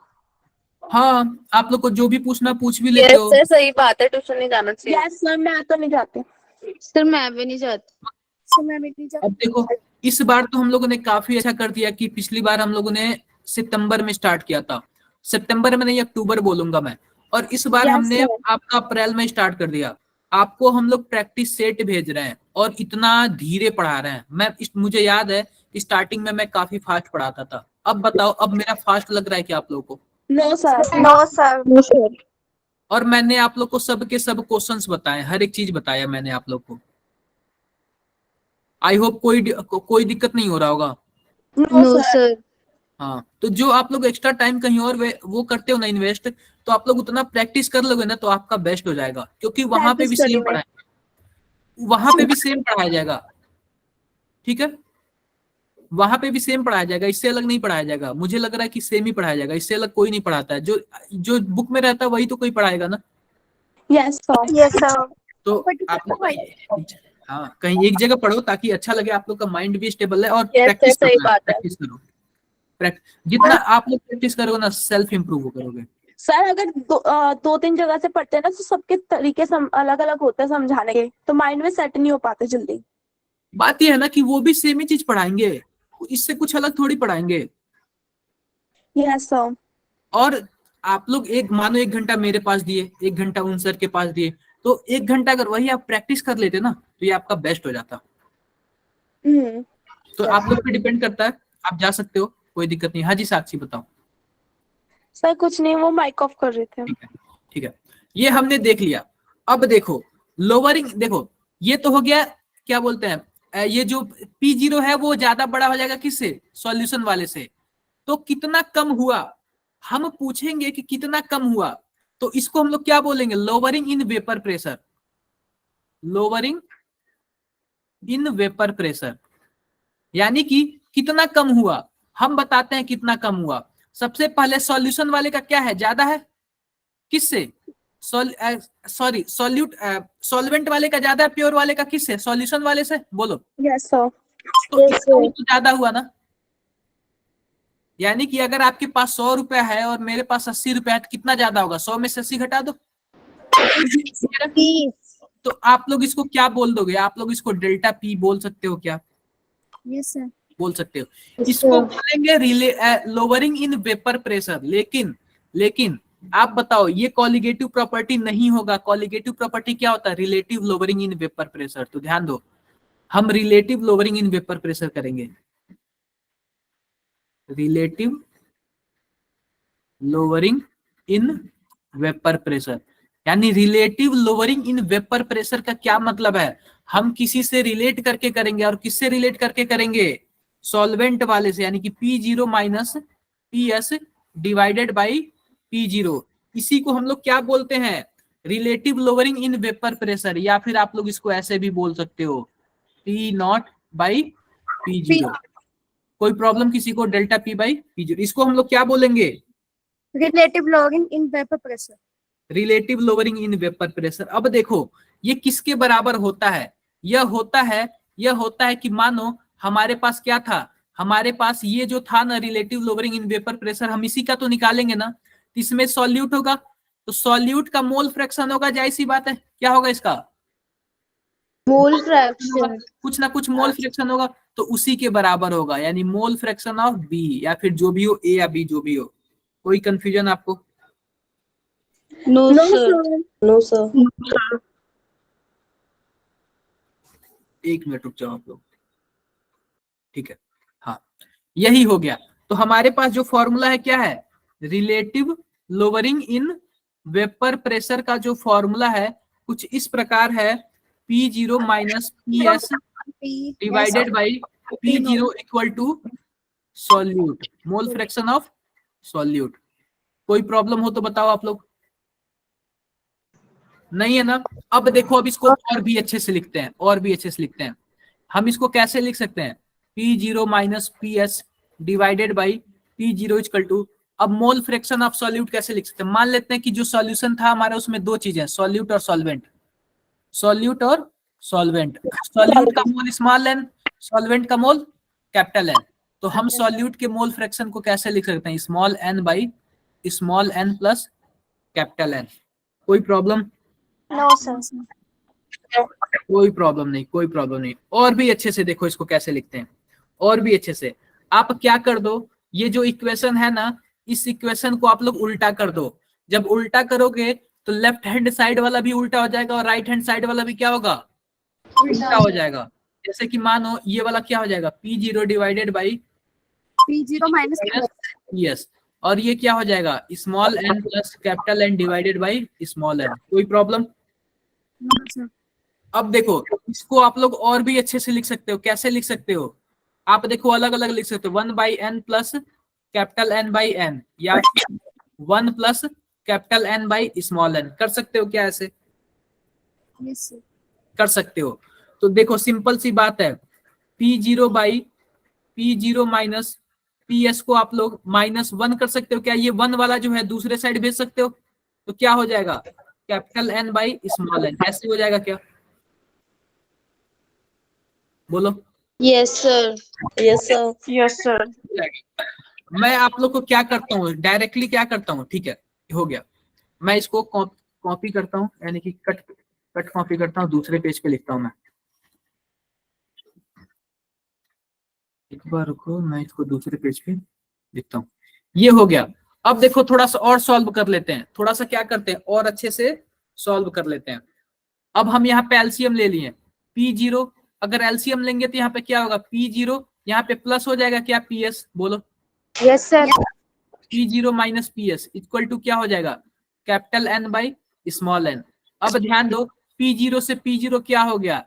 हाँ, आप लोग को जो भी पूछना पूछ भी लेते हो। सर सही बात है, ट्यूशन नहीं जाना चाहिए। यस सर, मैं तो नहीं जाती। सर मैं भी नहीं जाती। सर मैं भी नहीं जाती। अब देखो, इस बार तो हम लोगों ने काफी अच्छा कर दिया कि पिछली बार हम लोगों ने सितंबर में स्टार्ट किया था, सितंबर में नहीं अक्टूबर बोलूंगा मैं, और इस बार Yes, हमने sir. आपका अप्रैल में स्टार्ट कर दिया। आपको हम लोग प्रैक्टिस सेट भेज रहे हैं और इतना धीरे पढ़ा रहे हैं। मुझे याद है स्टार्टिंग में मैं काफी फास्ट पढ़ाता था। अब बताओ, अब मेरा फास्ट लग रहा है क्या आप लोगों को? No sir. No sir. और मैंने आप लोग को सब के सब क्वेश्चंस बताए, हर एक चीज बताया मैंने आप लोग को। आई होप कोई दिक्कत नहीं हो रहा होगा। No sir. हाँ, तो जो आप लोग एक्स्ट्रा टाइम कहीं और वो करते हो ना इन्वेस्ट, तो आप लोग उतना प्रैक्टिस कर लोगे ना तो आपका बेस्ट हो जाएगा, क्योंकि वहां पे भी सेम पढ़ाया जाएगा। ठीक है, वहां पे भी सेम पढ़ाया जाएगा, इससे अलग नहीं पढ़ाया जाएगा। मुझे लग रहा है कि सेम ही पढ़ाया जाएगा, इससे अलग कोई नहीं पढ़ाता है। जो बुक में रहता है वही तो कोई पढ़ाएगा ना। Yes sir. Yes sir. तो आप लोग हाँ, कहीं एक जगह पढ़ो ताकि अच्छा लगे, आप लोग का माइंड भी स्टेबल है, और प्रैक्टिस करो। जितना आप लोग प्रैक्टिस करोगे ना, सेल्फ इंप्रूव करोगे। सर अगर दो तीन जगह से पढ़ते हैं ना, तो सबके तरीके अलग अलग होते हैं समझाने के, तो माइंड में सेट नहीं हो पाते जल्दी। बात यह है ना कि वो भी सेम ही चीज पढ़ाएंगे, इससे कुछ अलग थोड़ी पढ़ाएंगे। Yes sir. और आप लोग मानो 1 घंटा मेरे पास दिए, 1 घंटा उन सर के पास दिए, तो 1 घंटा अगर वही आप प्रैक्टिस कर लेते ना तो ये आपका बेस्ट हो जाता। तो आप लोग पे डिपेंड करता है, आप जा सकते हो, कोई दिक्कत नहीं। हाँ जी साक्षी बताओ। सर कुछ नहीं, वो माइक ऑफ कर रहे थे। ठीक है, ये हमने देख लिया। अब देखो लोअरिंग, देखो ये तो हो गया, क्या बोलते हैं, ये जो P0 है वो ज्यादा बड़ा हो जाएगा किससे, सॉल्यूशन वाले से। तो कितना कम हुआ, हम पूछेंगे कि कितना कम हुआ, तो इसको हम लोग क्या बोलेंगे, lowering in vapour pressure. Lowering in vapour pressure यानी कि कितना कम हुआ, हम बताते हैं कितना कम हुआ। सबसे पहले सॉल्यूशन वाले का क्या है, ज्यादा है किससे, सॉल्वेंट वाले का ज्यादा है, प्योर वाले का किससे, सॉल्यूशन वाले से, बोलो। Yes sir. तो इसका तो ज्यादा हुआ ना। यानी कि अगर आपके पास 100 रुपया है और मेरे पास 80 रुपया है, तो कितना ज्यादा होगा, 100 में से 80 घटा दो। तो आप लोग इसको क्या बोल दोगे, आप लोग इसको डेल्टा पी बोल सकते हो क्या? Yes sir. बोल सकते हो। इसको बोलेंगे लोअरिंग इन वेपर प्रेशर। लेकिन आप बताओ, ये कॉलिगेटिव प्रॉपर्टी नहीं होगा। कॉलिगेटिव प्रॉपर्टी क्या होता है, relative lowering in vapour pressure. तो ध्यान दो, हम relative lowering in vapour pressure करेंगे। Relative lowering in vapour pressure, यानी relative lowering in vapour pressure का क्या मतलब है, हम किसी से रिलेट करके करेंगे। और किससे रिलेट करके करेंगे, सॉल्वेंट वाले से, यानी कि P0 minus PS divided by P0। इसी को हम लोग क्या बोलते हैं, relative lowering in vapour pressure, या फिर आप लोग इसको ऐसे भी बोल सकते हो, P0 बाई P0। कोई प्रॉब्लम किसी को, डेल्टा P बाई P0, इसको हम लोग क्या बोलेंगे, relative lowering in vapour pressure. Relative lowering in vapour pressure. अब देखो ये किसके बराबर होता है, यह होता है कि मानो हमारे पास क्या था, हमारे पास ये जो था ना relative lowering in vapour pressure, हम इसी का तो निकालेंगे ना। इसमें सॉल्यूट होगा, तो सॉल्यूट का मोल फ्रैक्शन होगा, जाहिर सी बात है। क्या होगा इसका, मोल फ्रैक्शन। कुछ ना कुछ मोल फ्रैक्शन होगा, तो उसी के बराबर होगा, यानी मोल फ्रैक्शन ऑफ बी, या फिर जो भी हो, ए या बी जो भी हो। कोई कंफ्यूजन आपको? No sir. एक मिनट रुक जाओ आप लोग। ठीक है, हाँ यही हो गया। तो हमारे पास जो फॉर्मूला है क्या है, relative lowering in vapour pressure का जो फॉर्मूला है कुछ इस प्रकार है, P0 minus PS divided by P0 equal to solute, mole fraction of solute. कोई प्रॉब्लम हो तो बताओ आप लोग, नहीं है ना? अब देखो, अब इसको और भी अच्छे से लिखते हैं, और भी अच्छे से लिखते हैं। हम इसको कैसे लिख सकते हैं? P0 minus PS divided by P0 equal to, अब मोल फ्रैक्शन ऑफ सॉल्यूट कैसे लिख सकते हैं? मान लेते हैं कि जो सॉल्यूशन था हमारा उसमें दो चीजें, सॉल्यूट और सॉल्वेंट, सॉल्यूट और सॉल्वेंट। सॉल्यूट का मोल स्मॉल एन, सॉल्वेंट का मोल कैपिटल एन। तो हम सॉल्यूट के मोल फ्रैक्शन को कैसे लिख सकते हैं? Small n by small n plus capital N. कोई प्रॉब्लम? No sir. कोई प्रॉब्लम नहीं, कोई प्रॉब्लम नहीं। और भी अच्छे से देखो इसको कैसे लिखते हैं, और भी अच्छे से। आप क्या कर दो, ये जो इक्वेशन है ना, इस इक्वेशन को आप लोग उल्टा कर दो। जब उल्टा करोगे तो लेफ्ट हैंड साइड वाला भी उल्टा हो जाएगा और राइट हैंड साइड वाला भी क्या होगा? उल्टा हो जाएगा। जैसे कि मानो ये वाला क्या हो जाएगा? P0 divided by P0 minus PS, और ये क्या हो जाएगा? Small n plus capital N divided by small n. कोई प्रॉब्लम? अब देखो, इसको आप लोग और भी अच्छे से लिख सकते हो। कैसे लिख सकते हो? आप देखो, अलग अलग लिख सकते हो। 1 by n plus capital N by n, या 1 plus capital N by small n. कर सकते हो क्या ऐसे? कर सकते हो। तो देखो, सिंपल सी बात है, P0 by P0 minus PS को आप लोग -1 कर सकते हो क्या? ये 1 वाला जो है दूसरे साइड भेज सकते हो, तो क्या हो जाएगा? Capital N by small n. ऐसे हो जाएगा क्या? बोलो। Yes sir. Yes sir. Yes sir. मैं आप लोग को क्या करता हूँ, डायरेक्टली क्या करता हूँ, ठीक है, हो गया। मैं इसको कॉपी करता हूँ, यानी कि कट कॉपी करता हूँ, दूसरे पेज पे लिखता हूँ मैं। एक बार रुको, मैं इसको दूसरे पेज पे लिखता हूँ। ये हो गया। अब देखो, थोड़ा सा और सॉल्व कर लेते हैं, थोड़ा सा क्या करते हैं, और अच्छे से सॉल्व कर लेते हैं। अब हम यहाँ पे एलसीएम ले लिए, P0, अगर एलसीएम लेंगे तो यहाँ पे क्या होगा? P0 यहाँ पे प्लस हो जाएगा क्या? PS बोलो। Yes sir. P0 minus PS equal to क्या हो जाएगा? Capital N by small n. अब ध्यान दो, P0 से P0 क्या हो गया?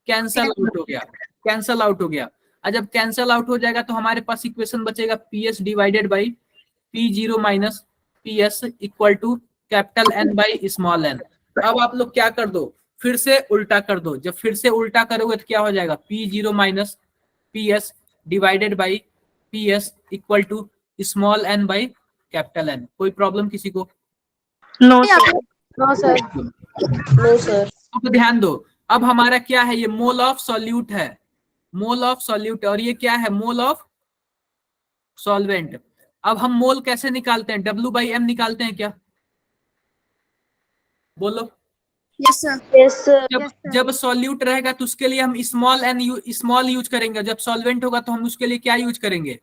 कैंसल आउट हो गया, कैंसल आउट हो गया। और जब कैंसल आउट हो जाएगा तो हमारे पास इक्वेशन बचेगा PS divided by P0 minus PS equal to capital N by small n. अब आप लोग क्या कर दो, फिर से उल्टा कर दो। जब फिर से उल्टा करोगे तो क्या हो जाएगा? P0 minus PS divided by PS equal to small n by capital N. कोई प्रॉब्लम किसी को? No sir. No sir. No sir. अब ध्यान दो, अब हमारा क्या है? ये मोल ऑफ सॉल्यूट है, मोल ऑफ सॉल्यूट, और ये क्या है? Mole of solvent. अब हम मोल कैसे निकालते हैं? W/M निकालते हैं क्या? बोलो। Yes sir. Yes sir. जब सॉल्यूट रहेगा तो उसके लिए हम स्मॉल यूज करेंगे, जब सॉल्वेंट होगा तो हम उसके लिए क्या यूज करेंगे?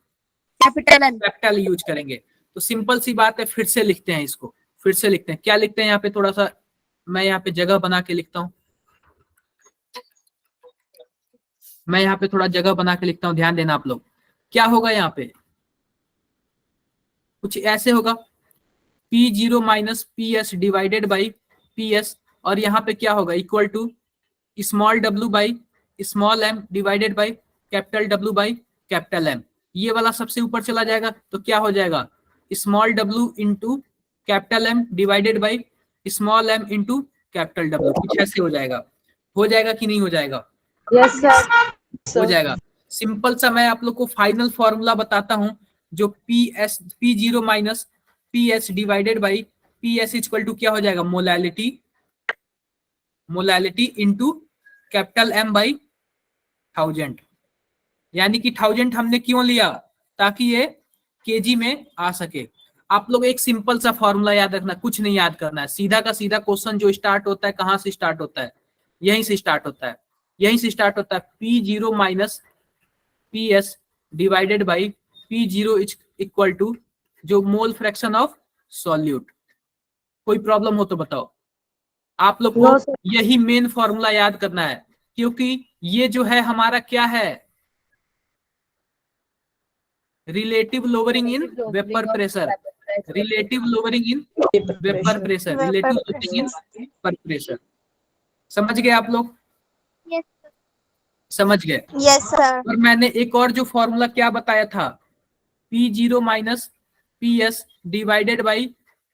Capital N. कैपिटल यूज करेंगे। तो सिंपल सी बात है, फिर से लिखते हैं इसको, फिर से लिखते हैं। क्या लिखते हैं यहाँ पे? थोड़ा सा मैं यहाँ पे जगह बना के लिखता हूँ, मैं यहाँ पे थोड़ा जगह बना के लिखता हूँ, ध्यान देना आप लोग। क्या होगा यहाँ पे? कुछ ऐसे होगा, P0 minus PS divided by PS, और यहाँ पे क्या होगा? Equal to small w by small m divided by capital W by capital M। ये वाला सबसे ऊपर चला जाएगा तो क्या हो जाएगा? Small w into capital M divided by small m into capital W। कुछ ऐसे हो जाएगा। हो जाएगा कि नहीं हो जाएगा? Yes sir. हो जाएगा। सिंपल सा मैं आप लोग को फाइनल फॉर्मूला बताता हूं, जो P0 minus PS divided by PS equal to क्या हो जाएगा? Molality into capital M by 1000। यानी कि 1000 हमने क्यों लिया? ताकि ये केजी में आ सके। आप लोग एक सिंपल सा फॉर्मूला याद रखना, कुछ नहीं याद करना है, सीधा का सीधा क्वेश्चन जो स्टार्ट होता है, कहां से स्टार्ट होता है? यहीं से स्टार्ट होता है, यहीं से स्टार्ट होता है। P0 minus PS divided by P0 equal to जो मोल फ्रैक्शन ऑफ सॉल्यूट। कोई प्रॉब्लम हो तो बताओ। आप लोग को यही मेन फॉर्मूला याद करना है, क्योंकि ये जो है हमारा क्या है? Relative lowering in vapour pressure, relative lowering in vapour pressure, relative lowering in vapour pressure. समझ गए आप लोग? Yes. समझ गए? Yes sir. और मैंने एक और जो फॉर्मूला क्या बताया था, P0 minus PS divided by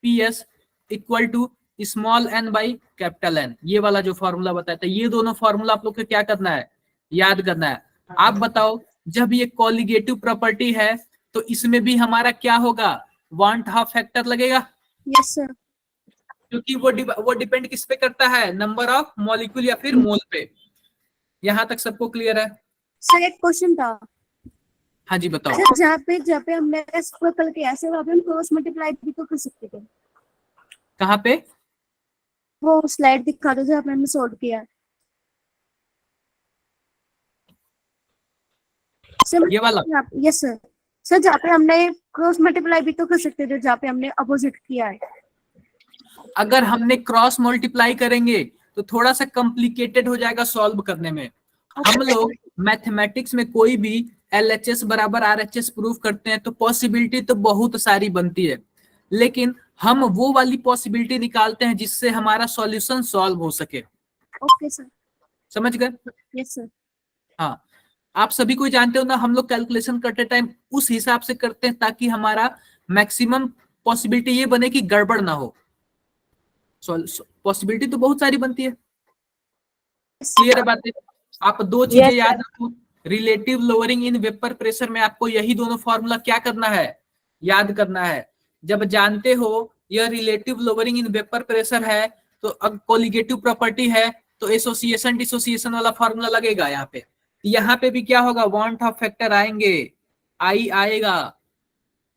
PS equal to small n by capital N, ये वाला जो फॉर्मूला बताया था, ये दोनों फॉर्मूला आप लोग को क्या करना है, याद करना है। आप बताओ, जब ये कॉलिगेटिव प्रॉपर्टी है तो इसमें भी हमारा क्या होगा, 1/2 फैक्टर लगेगा, यस सर। क्योंकि वो डिपेंड किस पे करता है, नंबर ऑफ मॉलिक्यूल या फिर मोल पे। यहाँ तक सबको क्लियर है? सर एक क्वेश्चन था हाँ जी बताओ। सर, जहाँ पे हमने इसको कल किया सर, वहाँ पे हम क्रॉस मल्टीप्लाई भी तो कर सकते थे। कहाँ पे? वो स्लाइड दिखा दो जहाँ पे हमने सॉल्व किया है। सर ये वाला? Yes sir. सर जहाँ पे हमने क्रॉस मल्टीप्लाई भी तो कर सकते थे, जहाँ पे हमने अपोजिट किया है। अगर हमने क्रॉस मल्टीप्लाई करेंगे तो थोड़ा सा कॉम्प्लिकेटेड हो जाएगा सॉल्व करने में। हम लोग मैथमेटिक्स में कोई भी LHS बराबर RHS प्रूफ करते हैं तो पॉसिबिलिटी तो बहुत सारी बनती है, लेकिन हम वो वाली पॉसिबिलिटी निकालते हैं जिससे हमारा सॉल्यूशन सॉल्व हो सके। Okay sir. समझ गए? Yes sir. हाँ, आप सभी को जानते हो ना, हम लोग कैलकुलेशन करते टाइम उस हिसाब से करते हैं ताकि हमारा मैक्सिमम पॉसिबिलिटी ये बने कि गड़बड़ ना हो। पॉसिबिलिटी तो बहुत सारी बनती है। क्लियर है बातें? आप दो चीजें याद रखो, relative lowering in vapour pressure में आपको यही दोनों फॉर्मूला क्या करना है, याद करना है। जब जानते हो यह relative lowering in vapour pressure है तो अब कोलिगेटिव प्रॉपर्टी है तो एसोसिएशन डिसोसिएशन वाला फॉर्मूला लगेगा। यहाँ पे भी क्या होगा, 1/2 फैक्टर आएंगे, आई आएगा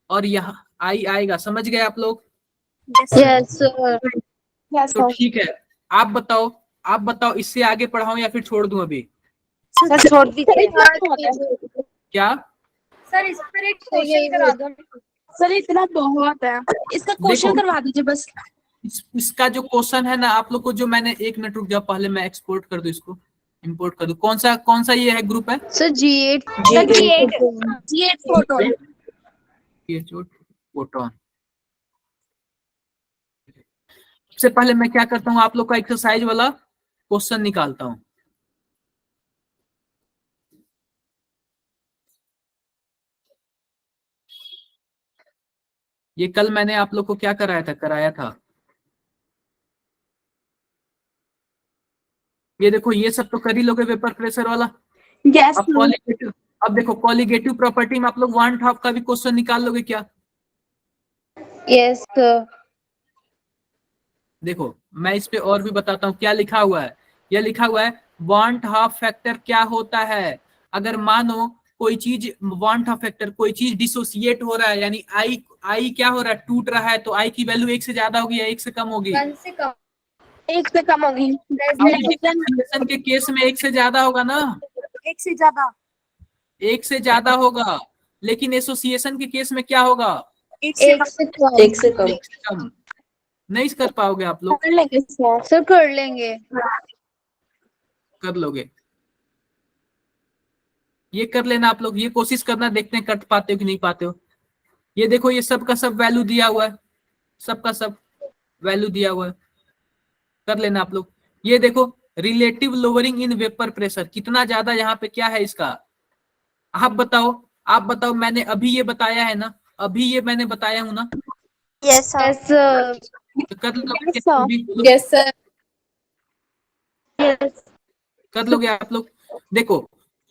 और यहाँ आई आएगा। समझ गए आप लोग? Yes sir. तो ठीक है, आप बताओ इससे आगे पढ़ाऊं या फिर छोड़ दूं अभी? सर छोड़ दीजिए। क्या? सर इस पर एक क्वेश्चन करा दो। सर इतना बहुत है, इसका क्वेश्चन देखो, करवा दीजिए बस। इसका जो क्वेश्चन है ना आप लोग को, जो मैंने, एक मिनट रुक जाओ, पहले मैं एक्सपोर्ट कर दूं इसको, इंपोर्ट कर दूं। कौन सा ये है ग्रुप है? Sir G8 photo. फोटोन। सबसे पहले मैं क्या करता हूँ, आप लोग का एक्सरसाइज वाला क्वेश्चन निकालता हूँ। ये कल मैंने आप लोग को क्या कराया था। ये देखो, ये सब तो कर ही लोगे वेपर प्रेशर वाला। यस अब देखो कॉलिगेटिव प्रॉपर्टी में आप लोग 1/2 का भी क्वेश्चन निकाल लोगे क्या? Yes sir. देखो मैं इस पे और भी बताता हूँ क्या लिखा हुआ है। यह लिखा हुआ है 1/2 फैक्टर क्या होता है। अगर मानो कोई चीज 1/2 फैक्टर, कोई चीज डिसोसिएट हो रहा है, यानी आई क्या हो रहा है, टूट रहा है, तो आई की वैल्यू 1 से ज्यादा होगी या 1 से कम होगी? 1 से कम। 1 से कम होगी। डिसोसिएशन के केस में 1 से ज्यादा होगा ना, 1 से ज्यादा। 1 से ज्यादा होगा। लेकिन एसोसिएशन के केस में क्या होगा, 1 से कम। नहीं कर पाओगे आप लोग? कर लेंगे सर। सर कर लेंगे। कर लोगे, ये कर लेना आप लोग, ये कोशिश करना, देखते हैं कर पाते हो कि नहीं पाते हो। ये देखो, ये सब का सब वैल्यू दिया हुआ है, सबका सब वैल्यू दिया हुआ है, कर लेना आप लोग। ये देखो, relative lowering in vapour pressure कितना ज्यादा यहाँ पे क्या है इसका, आप बताओ। मैंने अभी ये बताया है ना, अभी ये मैंने बताया हूं ना? Yes sir. तो कर लोगे? Yes sir. कर लोगे आप लोग? देखो,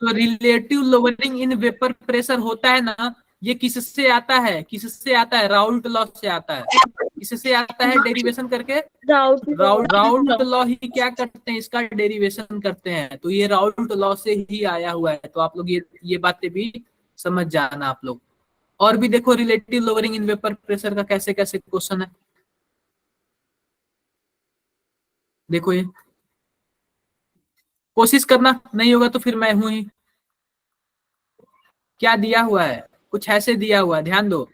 तो relative lowering in vapour pressure होता है ना, ये किससे आता है, राउल्ट लॉ से आता है। किससे आता है डेरिवेशन करके? राउल्ट लॉ ही क्या करते हैं, इसका डेरिवेशन करते हैं। तो ये राउल्ट लॉ से ही आया हुआ है। तो आप लोग ये बातें भी समझ जाना आप लोग। और भी देखो, relative lowering in vapour pressure का कैसे कैसे क्वेश्चन है, देखो। ये कोशिश करना, नहीं होगा तो फिर मैं हूं ही। क्या दिया हुआ है, कुछ ऐसे दिया हुआ है, ध्यान दो।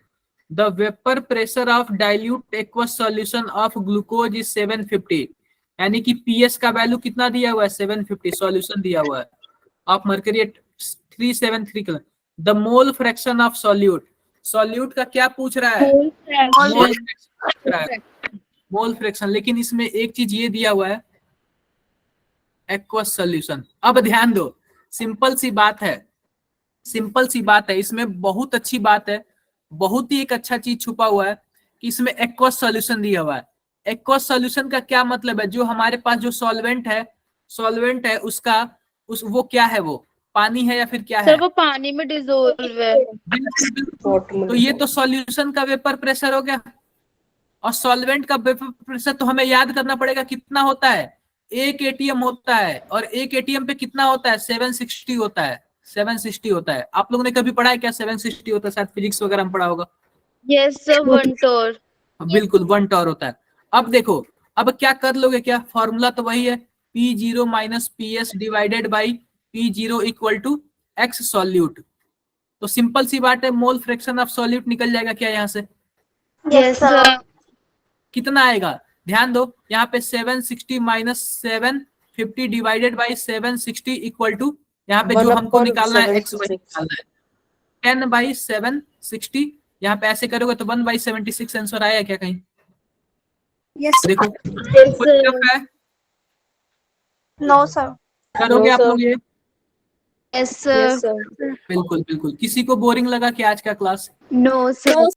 The vapour pressure of dilute aqueous solution of glucose is 750, यानी कि पीएस का वैल्यू कितना दिया हुआ है, 750 सॉल्यूशन दिया हुआ है of mercury 373। The mole fraction of solute का क्या पूछ रहा है, मोल फ्रैक्शन। लेकिन इसमें एक चीज ये दिया हुआ है, एक्वस सॉल्यूशन। अब ध्यान दो, सिंपल सी बात है, सिंपल सी बात है, इसमें बहुत अच्छी बात है, बहुत ही एक अच्छा चीज छुपा हुआ है कि इसमें एक्वस सॉल्यूशन दिया हुआ है। एक्वस सॉल्यूशन का क्या मतलब है, जो हमारे पास जो सॉल्वेंट है उसका वो क्या है, वो पानी है या फिर क्या है? सर वो पानी में डिसोल्व है। तो ये तो सॉल्यूशन का वेपर प्रेशर हो गया, और सॉल्वेंट का वेपर प्रेशर तो हमें याद करना पड़ेगा कितना होता है, 1 atm होता है, और 1 atm पे कितना होता है, 760 होता है, 760 होता है। आप लोगों ने कभी पढ़ा है क्या 760 होता है? शायद फिजिक्स वगैरह में पढ़ा होगा। यस सर, 1 टोर। बिल्कुल 1 टॉर होता है। अब देखो, अब क्या कर लोगे, क्या फॉर्मूला तो वही है, P0 minus PS divided by P0 equal to X solute. तो सिंपल सी बात है, मोल फ्रैक्शन ऑफ सॉल्यूट निकल जाएगा क्या यहाँ से? Yes sir. कितना आएगा, ध्यान दो, यहाँ पे 760 minus 750 divided by 760 equal to, यहाँ पे जो हमको निकालना है x वही निकालना है, 10 बाई 760। यहाँ पे ऐसे करोगे तो 1 बाई 76 आंसर आया क्या कहीं? यस देखो है, नो सर। करोगे आप लोग ये? Yes sir. बिल्कुल बिल्कुल। किसी को बोरिंग लगा कि आज का क्लास? No sir.